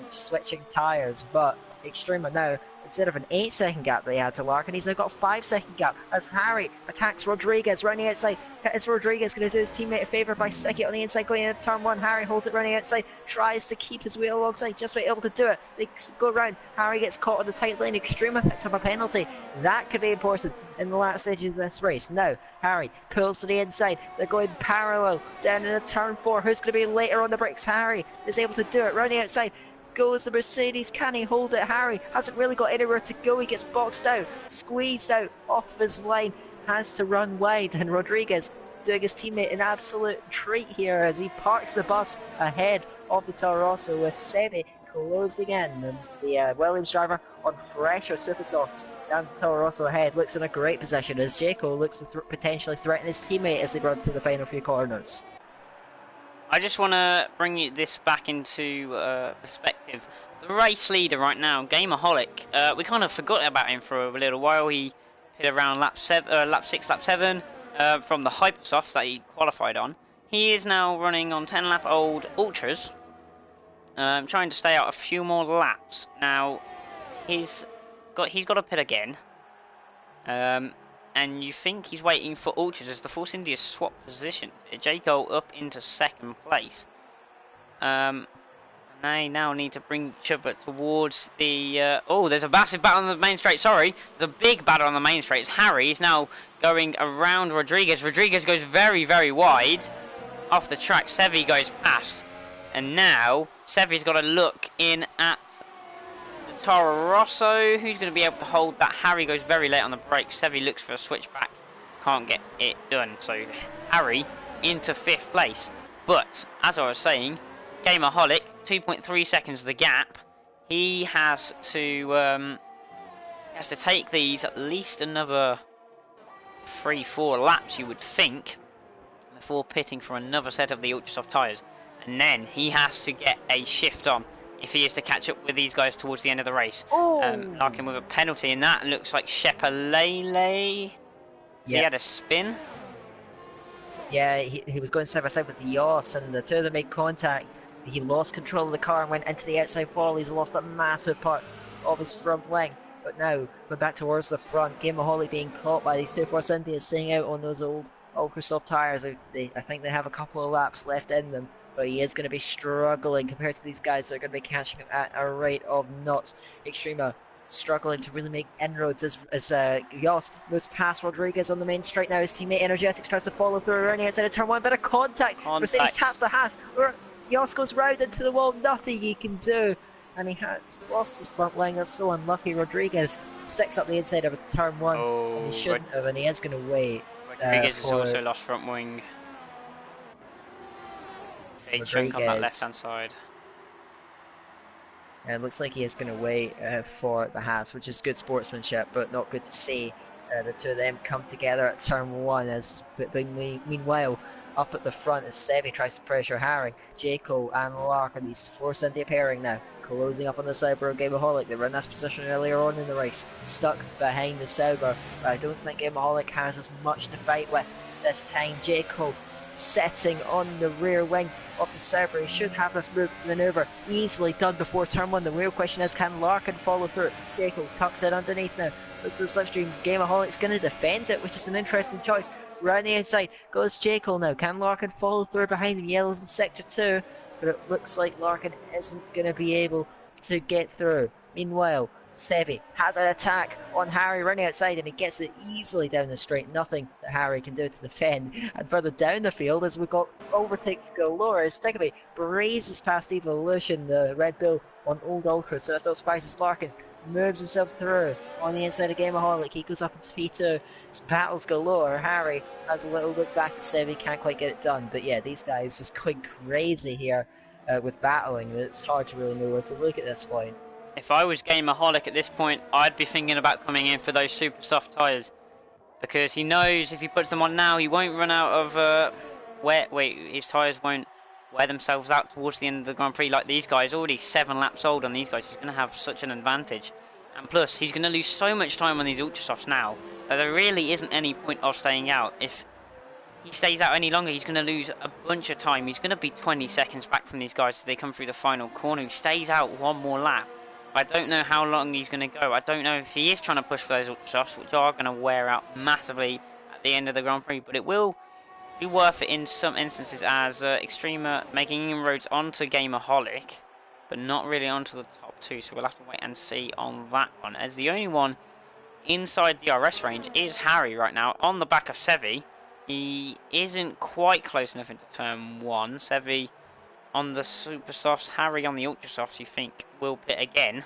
switching tyres. But Extrema now, instead of an 8-second gap they had to Larkin, he's now got a 5-second gap as Harry attacks Rodriguez running outside. Is Rodriguez going to do his teammate a favour by sticking it on the inside going into turn one? Harry holds it running outside, tries to keep his wheel alongside, just about able to do it. They go round, Harry gets caught on the tight lane, Extrema picks up a penalty. That could be important in the last stages of this race. Now Harry pulls to the inside, they're going parallel down into turn 4. Who's going to be later on the brakes? Harry is able to do it, running outside goes the Mercedes. Can he hold it? Harry hasn't really got anywhere to go. He gets boxed out, squeezed out off his line, has to run wide, and Rodriguez doing his teammate an absolute treat here as he parks the bus ahead of the Toro Rosso, with Sevi closing in, and the Williams driver on fresher super softs down the Toro Rosso ahead looks in a great position as Jaco looks to potentially threaten his teammate as they run through the final few corners. I just want to bring this back into perspective. The race leader right now, Gamerholic, we kind of forgot about him for a little while. He hit around lap 6, lap 7 from the Hypersofts that he qualified on. He is now running on 10-lap-old Ultras, trying to stay out a few more laps. Now, he's got to pit again. And you think he's waiting for Ultras as the Force India swap positions. Jaco up into second place. They now need to bring each other towards the... oh, there's a massive battle on the main straight. Sorry, there's a big battle on the main straight. It's Harry. He's now going around Rodriguez. Rodriguez goes very, very wide off the track. Sevi goes past. And now, Sevi's got to look in at the Toro Rosso. Who's going to be able to hold that? Harry goes very late on the brake. Sevi looks for a switchback. Can't get it done. So, Harry into 5th place. But, as I was saying, Gamerholic, 2.3 seconds the gap. He has to take these at least another 3-4 laps, you would think, before pitting for another set of the Ultrasoft tyres. And then he has to get a shift on if he is to catch up with these guys towards the end of the race. Larkin with a penalty in that. Looks like Shepalele. He had a spin. Yeah, he was going side by side with the Yos, and the two of them made contact. He lost control of the car and went into the outside wall. He's lost a massive part of his front wing. But now, we're back towards the front. Gamerholic being caught by these two Force Indians staying out on those old Ultrasoft tyres. I think they have a couple of laps left in them. But he is going to be struggling compared to these guys that are going to be catching him at a rate of knots. Extrema struggling to really make inroads as Yos moves past Rodriguez on the main straight now. His teammate Energetics tries to follow through around the outside of turn 1. Bit of contact. Mercedes taps the Haas. Yos goes round into the wall, nothing he can do. And he has lost his front wing, that's so unlucky. Rodriguez sticks up the inside of a turn 1, and he shouldn't have, and he is going to wait. Rodriguez has also lost front wing. Big chunk on that left hand side. And it looks like he is going to wait for the Haas, which is good sportsmanship, but not good to see. The two of them come together at turn 1, meanwhile, up at the front as Sevi tries to pressure Harry. Jaco and Larkin, these Force India pairing now, closing up on the Sauber of Gamerholic. They were in this position earlier on in the race, stuck behind the Sauber. But I don't think Gamerholic has as much to fight with this time. Jaco setting on the rear wing of the Sauber. He should have this manoeuvre easily done before turn 1. The real question is, can Larkin follow through? Jaco tucks it underneath now. Looks at the slipstream. Gamerholic's going to defend it, which is an interesting choice. Round the outside goes Jaco now. Can Larkin follow through behind him? Yellow's in sector 2, but it looks like Larkin isn't going to be able to get through. Meanwhile, Sevi has an attack on Harry running outside, and he gets it easily down the straight. Nothing that Harry can do to defend. And further down the field, as we've got overtakes galore, as Stigamy breezes past Evolution, the Red Bull on Old Ultra. So that's no surprise as Larkin moves himself through on the inside of Gamerholic. He goes up into P2. It's battles galore. Harry has a little look back at Sevi, can't quite get it done. But yeah, these guys just going crazy here with battling. It's hard to really know where to look at this point. If I was Gamerholic at this point, I'd be thinking about coming in for those super soft tyres. Because he knows if he puts them on now, he won't run out of his tyres won't wear themselves out towards the end of the Grand Prix like these guys. Already 7 laps old on these guys. He's going to have such an advantage. And plus, he's going to lose so much time on these Ultrasofts now that there really isn't any point of staying out. If he stays out any longer, he's going to lose a bunch of time. He's going to be 20 seconds back from these guys as they come through the final corner. He stays out one more lap. I don't know how long he's going to go. I don't know if he is trying to push for those Ultrasofts, which are going to wear out massively at the end of the Grand Prix. But it will be worth it in some instances as Extrema making inroads onto Gamerholic, but not really onto the top 2. So we'll have to wait and see on that one. As the only one inside DRS range is Harry right now on the back of Sevi. He isn't quite close enough into turn 1. Sevi on the super softs, Harry on the ultra softs, you think will pit again.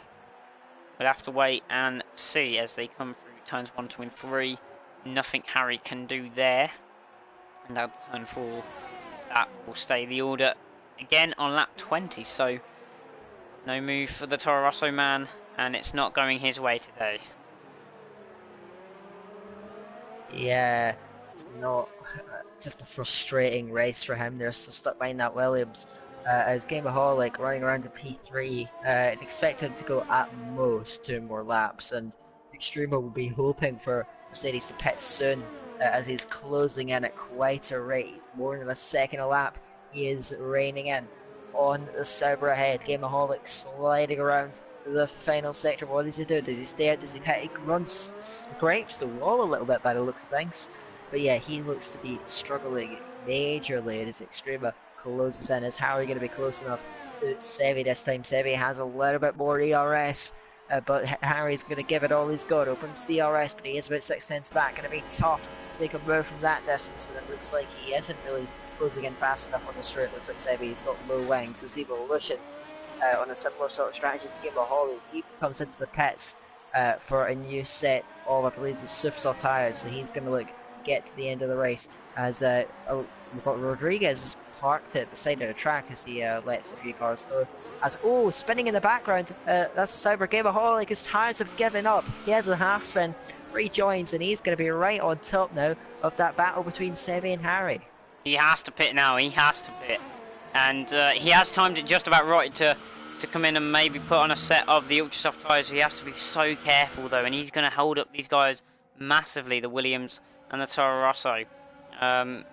We'll have to wait and see as they come through turns 1, 2 and 3. Nothing Harry can do there. And now turn 4, that will stay the order again on lap 20. So no move for the Toro Rosso man, and it's not going his way today. Yeah, it's not just a frustrating race for him. They're still stuck behind that Williams. As Gamerholic running around to P3, and expect him to go at most 2 more laps, and Extrema will be hoping for Mercedes to pit soon, as he's closing in at quite a rate. More than a second a lap he is reining in. on the Sauber ahead. Gameaholic sliding around the final sector. What does he do? Does he stay out? Does he pit? He runs, scrapes the wall a little bit by the looks of things. But yeah, he looks to be struggling majorly as Extrema closes in. Is Harry going to be close enough to Sevi this time? Sevi has a little bit more ERS. But Harry's going to give it all he's got. Opens DRS, but he is about 6 tenths back. Going to be tough to make a move from that distance, and it looks like he isn't really closing in fast enough on the straight. Looks like Sevi's got low wings, so Evolution on a similar sort of strategy to Gameaholic. He comes into the pits for a new set of, I believe, the Superstar tyres, so he's going to look to get to the end of the race as we've got Rodriguez parked at the side of the track as he lets a few cars through. As spinning in the background, that's Sauber Gameaholic. His tyres have given up. He has a half spin, rejoins, and he's going to be right on top now of that battle between Sevi and Harry. He has to pit now. He has to pit, and he has timed it just about right to come in and maybe put on a set of the ultra soft tyres. He has to be so careful though, and he's going to hold up these guys massively, the Williams and the Toro Rosso.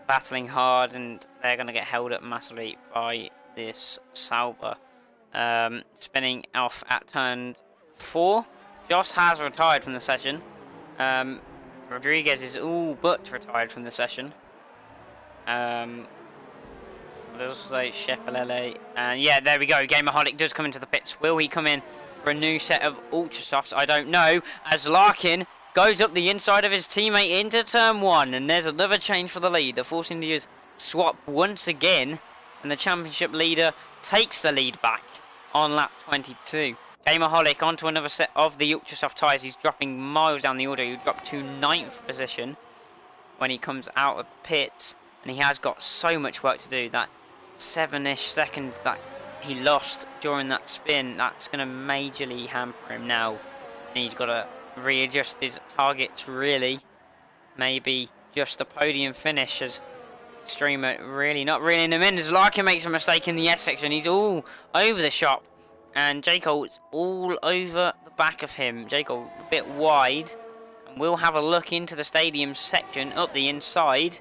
Battling hard, and they're going to get held up massively by this Sauber. Spinning off at turn 4. Joss has retired from the session. Rodriguez is all but retired from the session. There's Shepelele. And yeah, there we go. Gameaholic does come into the pits. Will he come in for a new set of ultra softs? I don't know. As Larkin goes up the inside of his teammate into turn 1, and there's another change for the lead. The Force Indias swap once again, and the championship leader takes the lead back on lap 22. Gameaholic onto another set of the Ultrasoft tyres. He's dropping miles down the order. He dropped to 9th position when he comes out of pits, and he has got so much work to do. That 7-ish seconds that he lost during that spin, that's going to majorly hamper him now. And he's got to readjust his targets, really. Maybe just the podium finish, as Streamer really not reeling him in as Larkin makes a mistake in the S section. He's all over the shop, and Jacob is all over the back of him. Jacob a bit wide, and we'll have a look into the stadium section up the inside,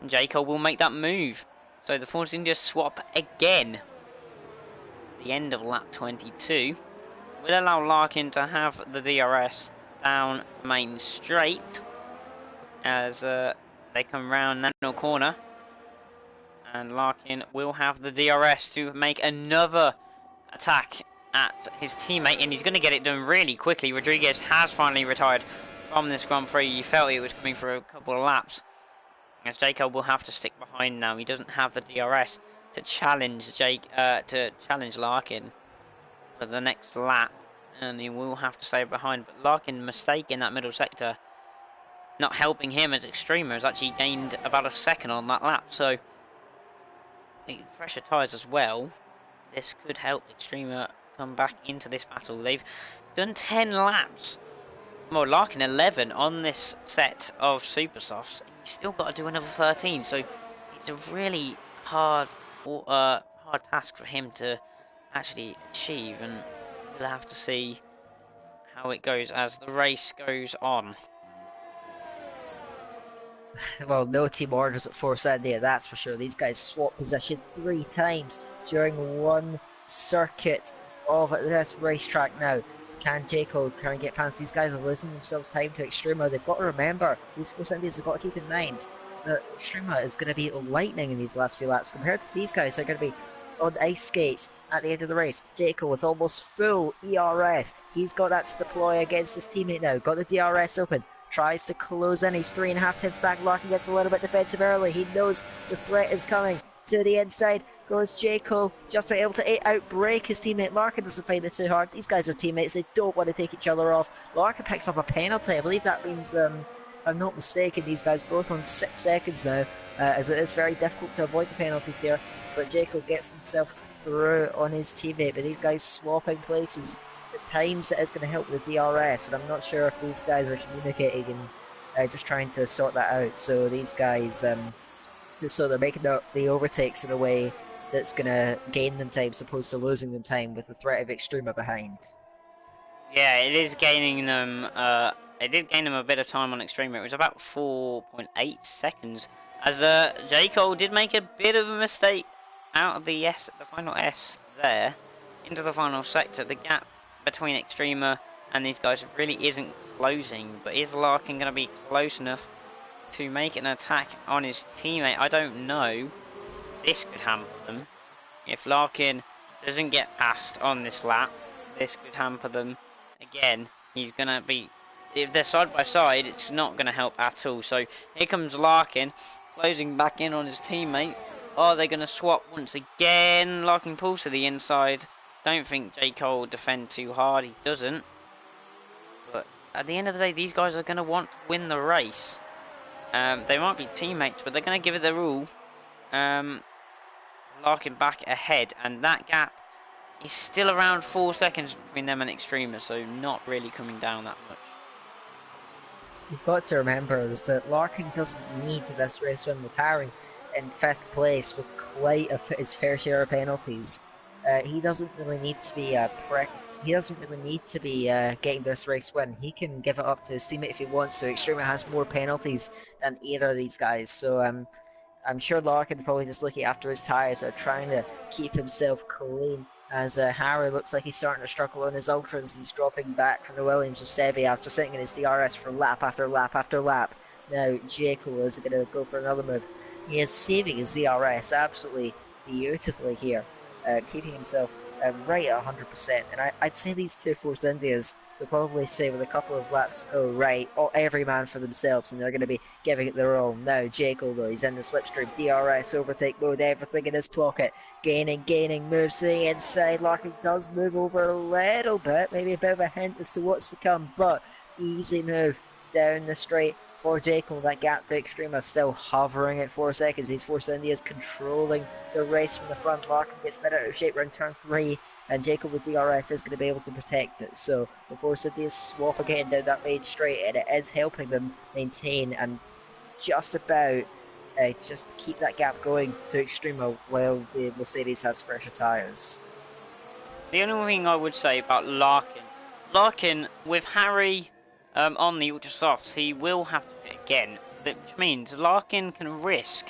and Jacob will make that move. So the Force India swap again at the end of lap 22 will allow Larkin to have the DRS down main straight as they come round National Corner, and Larkin will have the DRS to make another attack at his teammate, and he's going to get it done really quickly. Rodriguez has finally retired from this Grand Prix. You felt it was coming for a couple of laps, as Jacob will have to stick behind now. He doesn't have the DRS to challenge Larkin for the next lap, and he will have to stay behind. But Larkin mistake in that middle sector, not helping him, as Extrema has actually gained about a second on that lap. So fresher tyres as well. This could help Extrema come back into this battle. They've done 10 laps. Well, Larkin 11 on this set of super softs. He's still got to do another 13. So it's a really hard task for him to actually achieve, and we'll have to see how it goes as the race goes on. Well, no team orders at Force India, that's for sure. These guys swap position 3 times during one circuit of this racetrack now. Can Jacob try and get past? These guys are losing themselves time to Extrema. They've got to remember, these Force Indians have got to keep in mind that Extrema is going to be lightning in these last few laps. Compared to these guys, they're going to be on ice skates at the end of the race. Jacob with almost full ERS. He's got that to deploy against his teammate now. Got the DRS open. Tries to close in. He's 3.5 tenths back. Larkin gets a little bit defensive early. He knows the threat is coming. To the inside goes Jacob. Just able to outbrake his teammate. Larkin doesn't find it too hard. These guys are teammates. They don't want to take each other off. Larkin picks up a penalty. I believe that means, if I'm not mistaken, these guys both on 6 seconds now, as it is very difficult to avoid the penalties here. But Jacob gets himself through on his teammate. But these guys swapping places. The times it is going to help with DRS, and I'm not sure if these guys are communicating and just trying to sort that out. So these guys, so they're making the overtakes in a way that's going to gain them time, as opposed to losing them time with the threat of Extrema behind. Yeah, it is gaining them. It did gain them a bit of time on Extrema. It was about 4.8 seconds, as Jacob did make a bit of a mistake out of the final S there, into the final sector. The gap between Extrema and these guys really isn't closing, but is Larkin going to be close enough to make an attack on his teammate? I don't know. This could hamper them. If Larkin doesn't get past on this lap, this could hamper them again. He's going to be, if they're side by side, it's not going to help at all. So here comes Larkin, closing back in on his teammate. Are they going to swap once again? Larkin pulls to the inside. Don't think J. Cole will defend too hard. He doesn't. But at the end of the day, these guys are going to want to win the race. They might be teammates, but they're going to give it their all. Larkin back ahead, and that gap is still around 4 seconds between them and Extrema, so not really coming down that much. You've got to remember is that Larkin doesn't need this race win with Harry in 5th place with quite his fair share of penalties. He doesn't really need to be a prick. He doesn't really need to be getting this race win. He can give it up to his teammate if he wants to. Extrema has more penalties than either of these guys, so I'm sure Larkin's probably just looking after his tyres or trying to keep himself clean, as Harry looks like he's starting to struggle on his ultras. He's dropping back from the Williams of Sevi after sitting in his DRS for lap after lap after lap. Now Jaco is going to go for another move. He is saving his DRS absolutely beautifully here, keeping himself right at 100%. And I'd say these two Force Indias will probably say with a couple of laps, oh right, every man for themselves, and they're going to be giving it their all. Now Jaco though, he's in the slipstream, DRS, overtake mode, everything in his pocket, gaining, moves to the inside. Larkin does move over a little bit, maybe a bit of a hint as to what's to come, but easy move down the straight for Jaco. That gap to Extrema still hovering at 4 seconds. These Force Indias controlling the race from the front. Larkin gets a bit out of shape around turn 3, and Jacob with DRS is going to be able to protect it. So the Force Indias swap again down that main straight, and it is helping them maintain and just about just keep that gap going to Extrema while the Mercedes has fresher tyres. The only thing I would say about Larkin with Harry on the ultra softs, he will have to pit again, which means Larkin can risk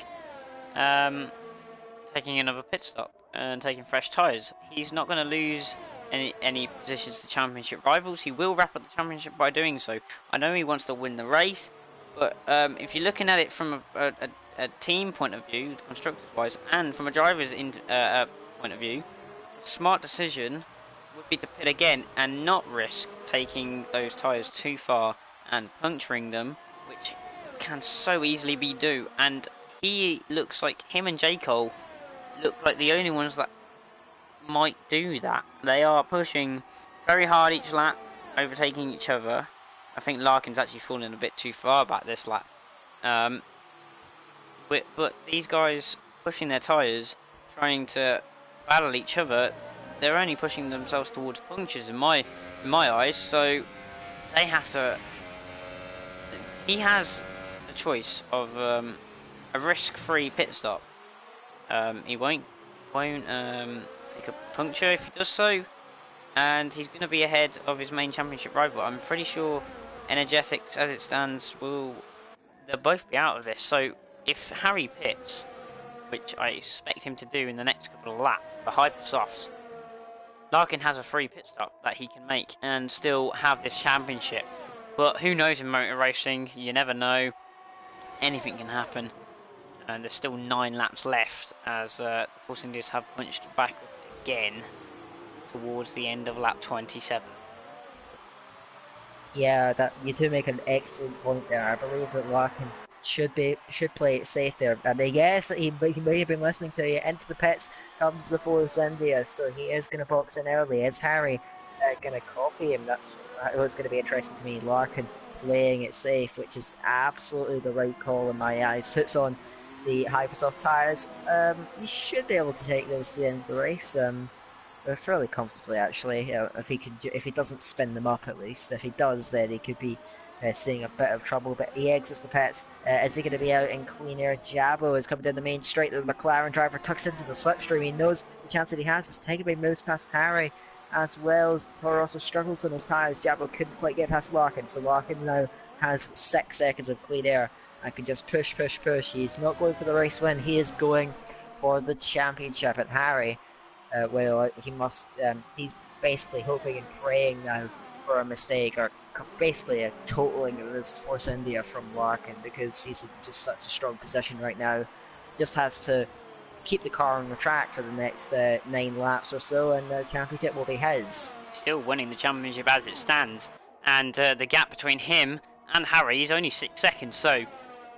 taking another pit stop and taking fresh tyres. He's not going to lose any positions to championship rivals. He will wrap up the championship by doing so. I know he wants to win the race, but if you're looking at it from a team point of view, constructors wise, and from a driver's point of view, a smart decision would be to pit again and not risk taking those tyres too far and puncturing them, which can so easily be do. And he looks like him and J. Cole look like the only ones that might do that. They are pushing very hard each lap, overtaking each other. I think Larkin's actually fallen a bit too far back this lap. But these guys pushing their tyres, trying to battle each other, they're only pushing themselves towards punctures in my eyes. So they have to. He has the choice of a risk-free pit stop. He won't pick a puncture if he does so, and he's going to be ahead of his main championship rival. I'm pretty sure Energetics, as it stands, they'll both be out of this. So if Harry pits, which I expect him to do in the next couple of laps, the hyper softs, Larkin has a free pit stop that he can make and still have this championship. But who knows in motor racing? You never know. Anything can happen. And there's still 9 laps left, as the Force Indians have punched back again towards the end of lap 27. Yeah, that you do make an excellent point there. I believe that Larkin should play it safe there. And I guess he may have been listening to you. Into the pits comes the Force India, so he is going to box in early. Is Harry going to copy him? That's what's going to be interesting to me. Larkin playing it safe, which is absolutely the right call in my eyes. Puts on the Hypersoft tyres. He should be able to take those to the end of the race. Fairly comfortably, actually. If he doesn't spin them up, at least. If he does, then he could be seeing a bit of trouble. But he exits the pits. Is he going to be out in clean air? Jabo is coming down the main straight. The McLaren driver tucks into the slipstream. He knows the chance that he has is taken by moves past Harry, as well as Toro also struggles on his tyres. Jabo couldn't quite get past Larkin, so Larkin now has 6 seconds of clean air and can just push. He's not going for the race win. He is going for the championship. And Harry, well, he's basically hoping and praying now for a mistake, or basically a totaling of this Force India from Larkin, because he's in just such a strong position right now. Just has to keep the car on the track for the next 9 laps or so, and the championship will be his. Still winning the championship as it stands, and the gap between him and Harry is only 6 seconds, so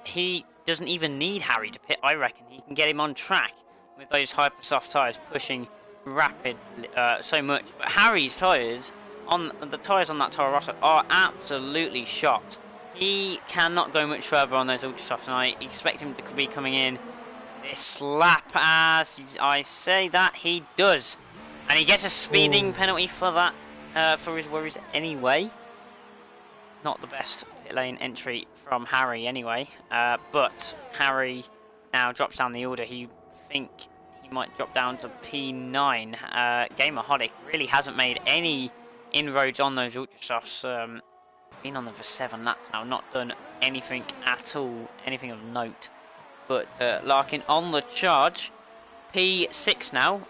he doesn't even need Harry to pit. I reckon he can get him on track with those hyper soft tyres pushing rapid so much. But Harry's tyres on that Toro Rosso are absolutely shot. He cannot go much further on those ultra softs, and I expect him to be coming in this lap, as I say that he does, and he gets a speeding penalty for that, for his worries anyway. Not the best pit lane entry from Harry anyway, but Harry now drops down the order. He think he might drop down to P9. Gamerholic really hasn't made any inroads on those ultra softs. Been on them for 7 laps now, not done anything at all, anything of note. But Larkin on the charge, P6 now.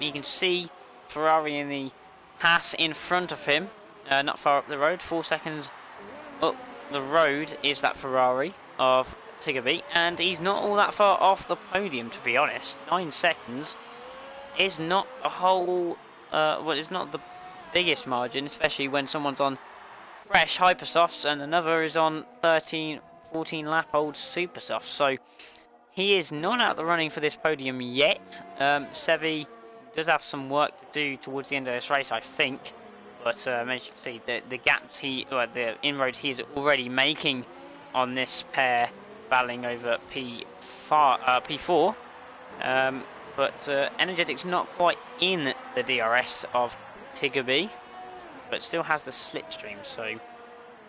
You can see Ferrari in the pass in front of him, not far up the road. 4 seconds up the road is that Ferrari of Tiggerby, and he's not all that far off the podium, to be honest. 9 seconds is not a whole, well, it's not the biggest margin, especially when someone's on fresh hypersofts and another is on 13, 14 lap old supersofts. So he is not out the running for this podium yet. Sevi does have some work to do towards the end of this race, I think. But as you can see, the gaps the inroads he is already making on this pair, battling over P4. But Energetic's not quite in the DRS of Tiggerby, but still has the slipstream, so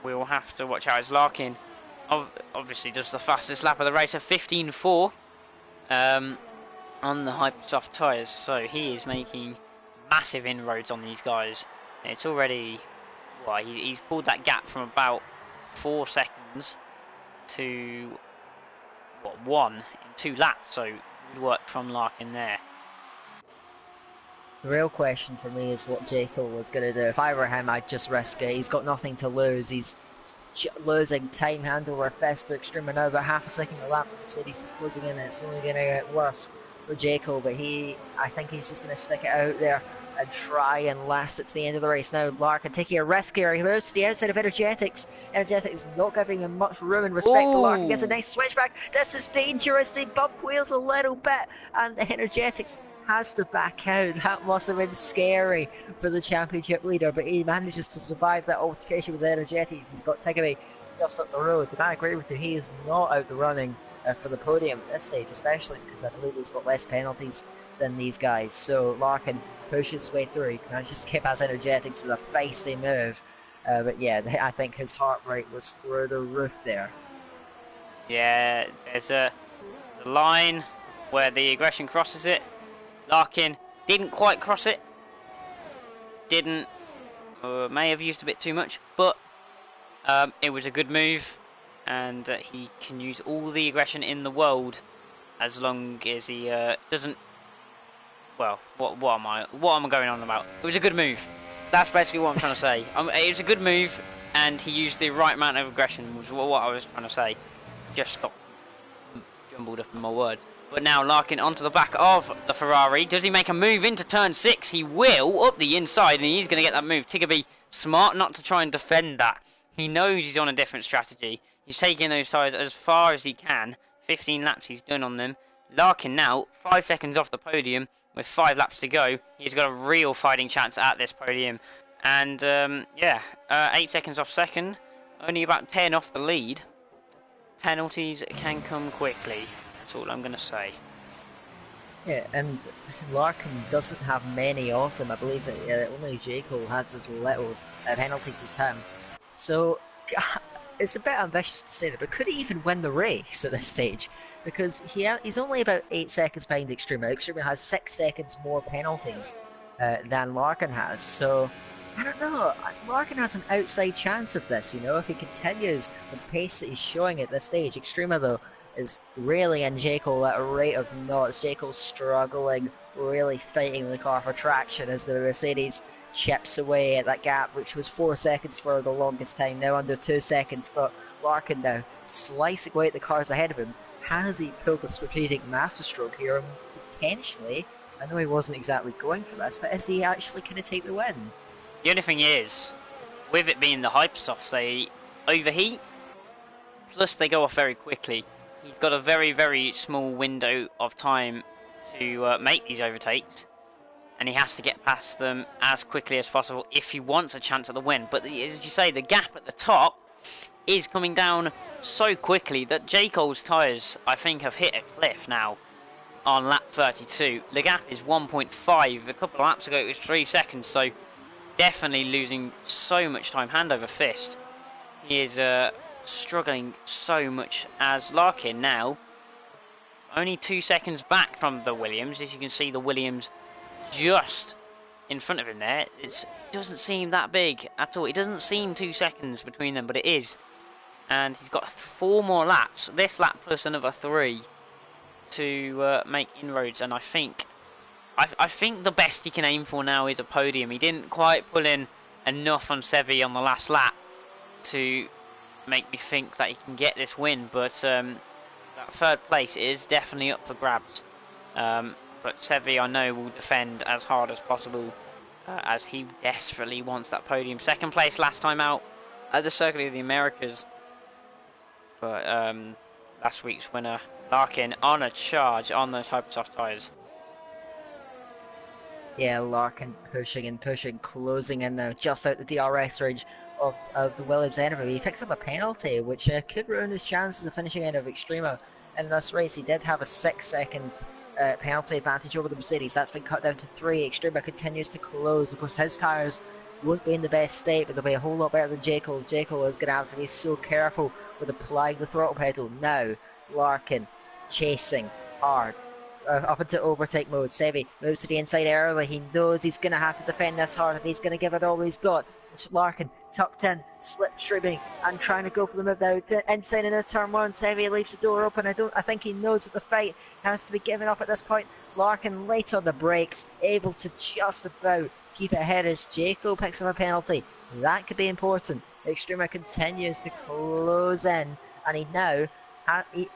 we'll have to watch out as Larkin obviously does the fastest lap of the race of 15.4 on the Hypersoft tyres, so he is making massive inroads on these guys. It's already, well, he's pulled that gap from about 4 seconds to, what, 1 in 2 laps, so good work from Larkin there. The real question for me is what Jekyll was going to do. If I were him, I'd just risk it. He's got nothing to lose. He's losing time hand over Fester Extreme now, about half a second a lap. Mercedes is closing in, and it's only going to get worse for Jekyll. But I think he's just going to stick it out there and try and last it to the end of the race. Now Larkin taking a risk here. He moves to the outside of Energetics. Energetics not giving him much room and respect. But Larkin gets a nice switchback. This is dangerous. They bump wheels a little bit, and the Energetics has to back out. That must have been scary for the championship leader, but he manages to survive that altercation with the Energetics. He's got Tiggerby just up the road. And I agree with you, he is not out the running for the podium at this stage, especially because I believe he's got less penalties than these guys. So Larkin pushes his way through. He manages to keep his Energetics with a feisty move. But yeah, I think his heart rate was through the roof there. Yeah, there's a line where the aggression crosses it. Larkin didn't quite cross it. May have used a bit too much, but it was a good move, and he can use all the aggression in the world as long as he doesn't. Well, what am I going on about? It was a good move. That's basically what I'm trying to say. It was a good move, and he used the right amount of aggression, was what I was trying to say. Just got jumbled up in my words. But now Larkin onto the back of the Ferrari. Does he make a move into turn 6? He will, up the inside, and he's going to get that move. Tiggerby, smart not to try and defend that. He knows he's on a different strategy. He's taking those tyres as far as he can. 15 laps he's done on them. Larkin now, 5 seconds off the podium, with 5 laps to go. He's got a real fighting chance at this podium. And, 8 seconds off second. Only about 10 off the lead. Penalties can come quickly. That's all I'm going to say. Yeah, and Larkin doesn't have many of them. I believe that only Jekyll has as little penalties as him. So it's a bit ambitious to say that, but could he even win the race at this stage? Because he's only about 8 seconds behind Extrema. Extrema has 6 seconds more penalties than Larkin has. So I don't know. Larkin has an outside chance of this, you know, if he continues the pace that he's showing at this stage. Extrema, though, is really in Jekyll at a rate of knots. Jekyll struggling, really fighting the car for traction as the Mercedes chips away at that gap, which was 4 seconds for the longest time, now under 2 seconds. But Larkin now slicing away at the cars ahead of him. Has he pulled the strategic masterstroke here? And potentially, I know he wasn't exactly going for this, but is he actually going to take the win? The only thing is, with it being the Hypersofts, they overheat, plus they go off very quickly. He's got a very, very small window of time to make these overtakes, and he has to get past them as quickly as possible if he wants a chance at the win. But as you say, the gap at the top is coming down so quickly that J. Cole's tyres, I think, have hit a cliff now on lap 32. The gap is 1.5. A couple of laps ago it was 3 seconds, so definitely losing so much time, hand over fist. He is struggling so much, as Larkin now only 2 seconds back from the Williams. As you can see, the Williams just in front of him there. It doesn't seem that big at all. It doesn't seem 2 seconds between them, but it is. And he's got 4 more laps, this lap plus another 3, to make inroads. And I think the best he can aim for now is a podium. He didn't quite pull in enough on Sevi on the last lap to make me think that he can get this win, but that 3rd place is definitely up for grabs. But Sevi, I know, will defend as hard as possible, as he desperately wants that podium. 2nd place last time out at the Circuit of the Americas, but last week's winner, Larkin, on a charge on those Hypersoft tyres. Yeah, Larkin pushing and pushing, closing in now, just out the DRS range of the Williams enemy. He picks up a penalty, which could ruin his chances of finishing ahead of Extrema in this race. He did have a 6-second penalty advantage over the Mercedes. That's been cut down to 3. Extrema continues to close. Of course, his tyres won't be in the best state, but they'll be a whole lot better than Jekyll. Jekyll is going to have to be so careful with applying the throttle pedal. Now, Larkin chasing hard. Up into overtake mode. Sevi moves to the inside early. He knows he's going to have to defend this hard, and he's going to give it all he's got. Larkin tucked in, slipstreaming, and trying to go for the move now. Inside into turn 1, Sevi leaves the door open. I think he knows that the fight has to be given up at this point. Larkin late on the brakes, able to just about keep it ahead as Jaco picks up a penalty. That could be important. Extrema continues to close in, and he now,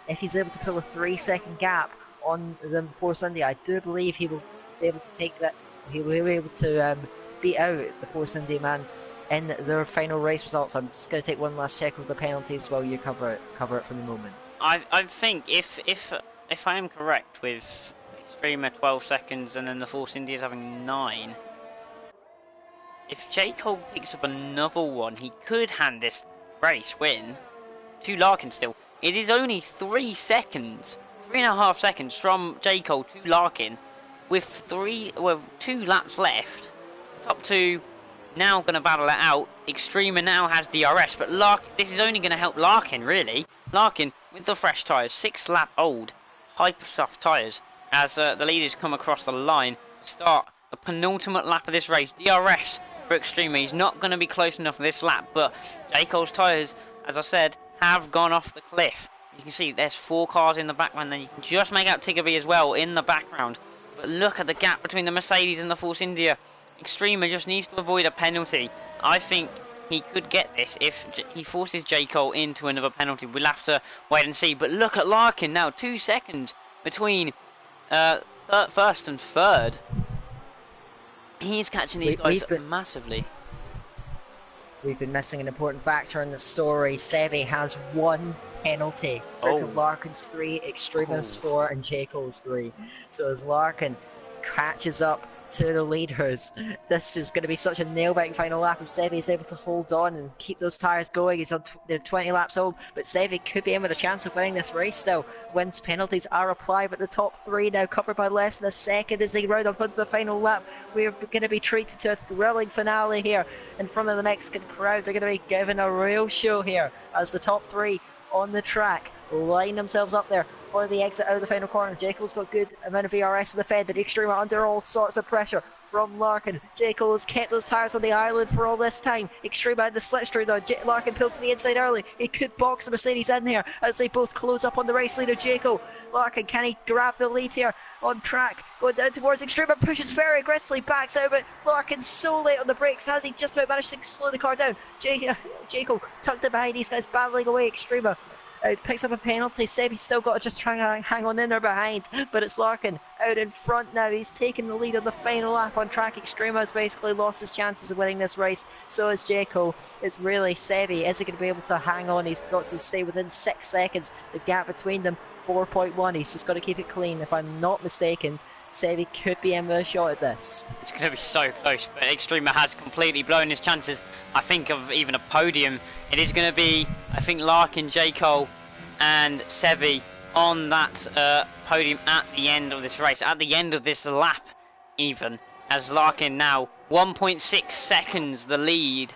if he's able to pull a 3-second gap on the Force India, I do believe he will be able to take that. He will be able to beat out the Force India man in their final race results. I'm just going to take one last check of the penalties while you cover it for the moment. I think if I am correct with Extrema 12 seconds and then the Force India's having 9, if J. Cole picks up another one, he could hand this race win to Larkin still. It is only 3 seconds. 3.5 seconds from J. Cole to Larkin, with 2 laps left. Top 2 now going to battle it out. Extrema now has DRS, but this is only going to help Larkin, really. Larkin with the fresh tyres, 6-lap-old Hypersoft tyres, as the leaders come across the line to start the penultimate lap of this race. DRS for Extrema. He's not going to be close enough this lap, but J. Cole's tyres, as I said, have gone off the cliff. You can see there's 4 cars in the background, then you can just make out Tiggerby as well in the background. But look at the gap between the Mercedes and the Force India. Extrema just needs to avoid a penalty. I think he could get this if he forces J. Cole into another penalty. We'll have to wait and see. But look at Larkin now, 2 seconds between 1st and 3rd. He's catching these guys massively. We've been missing an important factor in the story. Sevi has 1 penalty to Larkin's 3, Extrema's 4, and J. Cole's 3. So as Larkin catches up to the leaders, this is going to be such a nail-biting final lap. If Sevi is able to hold on and keep those tyres going, he's on they're 20 laps old, but Sevi could be in with a chance of winning this race still. Once penalties are applied, but the top 3 now covered by less than a second as they round up into the final lap. We're going to be treated to a thrilling finale here in front of the Mexican crowd. They're going to be given a real show here as the top 3 on the track line themselves up there for the exit out of the final corner. Jekyll's got good amount of VRS in the Fed, but Extrema under all sorts of pressure. from Larkin. Jaco has kept those tyres on the island for all this time. Extrema in the slipstream though. Larkin pulled from the inside early. He could box the Mercedes in here as they both close up on the race leader Jaco. Larkin, can he grab the lead here on track? Going down towards Extrema, pushes very aggressively, backs out, but Larkin's so late on the brakes. Has he just about managed to slow the car down? Jaco tucked it behind these guys, battling away Extrema. Picks up a penalty. Sebi's still got to just try and hang on in there behind, but it's Larkin out in front now. He's taken the lead on the final lap on track. Extrema has basically lost his chances of winning this race. So is Jaco. It's really Sebi. Is he going to be able to hang on? He's got to stay within 6 seconds. The gap between them, 4.1. He's just got to keep it clean. If I'm not mistaken, Sebi could be in with a shot at this. It's going to be so close, but Extrema has completely blown his chances, I think, of even a podium. It is going to be, I think, Larkin, Jaco and Sebi on that podium at the end of this race, at the end of this lap even, as Larkin now 1.6 seconds the lead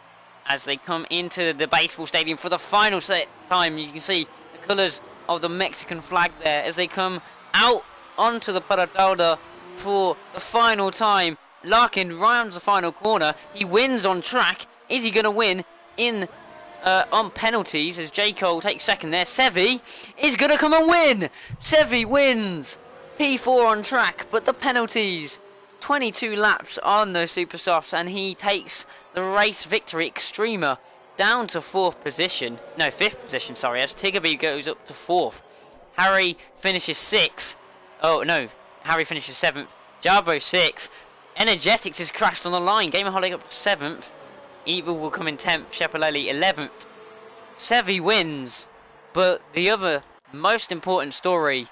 as they come into the baseball stadium for the final time. You can see the colours of the Mexican flag there as they come out onto the Parada for the final time. Larkin rounds the final corner. He wins on track. Is he going to win in on penalties as Jaco takes second there? Sevi is going to come and win. Sevi wins P4 on track, but the penalties, 22 laps on those super softs, and he takes the race victory. Extrema down to fifth position, sorry, as Tiggerby goes up to 4th. Harry finishes 6th. Oh no, Harry finishes 7th. Jarbo 6th. Energetics has crashed on the line. Gamerholic up to 7th. Evil will come in 10th. Shepaleli 11th. Sevi wins. But the other most important story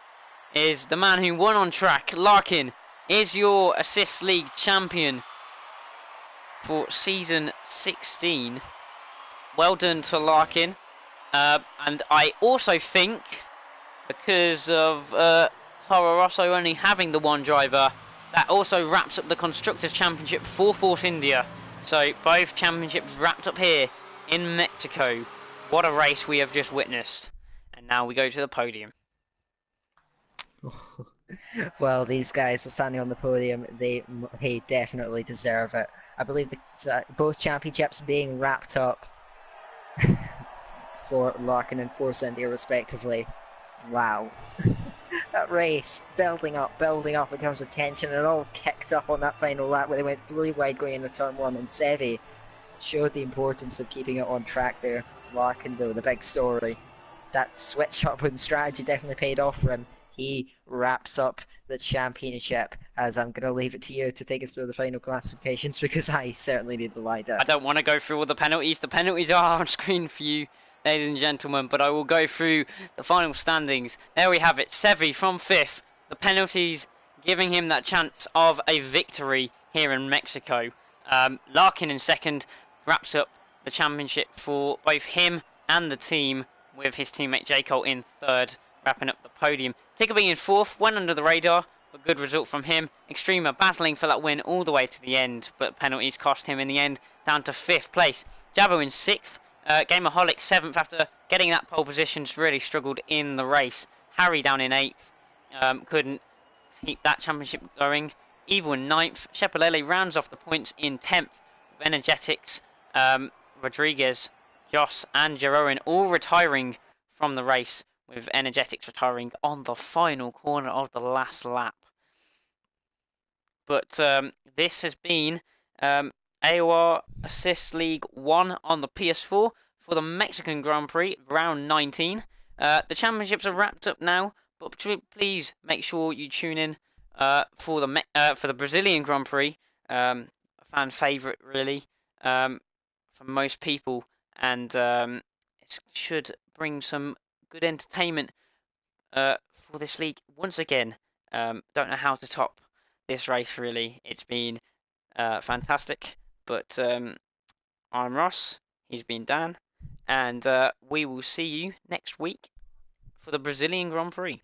is the man who won on track. Larkin is your Assist League champion for season 16. Well done to Larkin. And I also think, because of Toro Rosso only having the one driver, that also wraps up the Constructors' Championship for Force India. So both championships wrapped up here in Mexico. What a race we have just witnessed. And now we go to the podium. Well, these guys are standing on the podium. They definitely deserve it. I believe both championships being wrapped up for Larkin and Force India respectively. Wow. That race building up in terms of tension, and all kicked up on that final lap where they went 3 wide going into turn 1, and Sevi showed the importance of keeping it on track there. Larkin, though, the big story. That switch up in strategy definitely paid off for him. He wraps up the championship, as I'm going to leave it to you to take us through the final classifications, because I certainly need to lie down. I don't want to go through all the penalties. The penalties are on screen for you, ladies and gentlemen, but I will go through the final standings. There we have it. Sevi from 5th. The penalties giving him that chance of a victory here in Mexico. Larkin in 2nd wraps up the championship for both him and the team, with his teammate Jaco in 3rd, wrapping up the podium. Tiggerby in 4th, went under the radar, but good result from him. Extrema battling for that win all the way to the end, but penalties cost him in the end, down to 5th place. Jabo in 6th. Gamerholic 7th after getting that pole position, just really struggled in the race. Harry down in 8th, couldn't keep that championship going. Evil in 9th. Shepalele rounds off the points in 10th. With Energetics, Rodriguez, Joss and Jeroen all retiring from the race, with Energetics retiring on the final corner of the last lap. But this has been AOR Assist League 1 on the PS4 for the Mexican Grand Prix, round 19. The championships are wrapped up now, but please make sure you tune in for the Brazilian Grand Prix, a fan favourite really for most people, and it should bring some good entertainment for this league. Once again, don't know how to top this race really. It's been fantastic. But I'm Ross, he's been Dan, and we will see you next week for the Brazilian Grand Prix.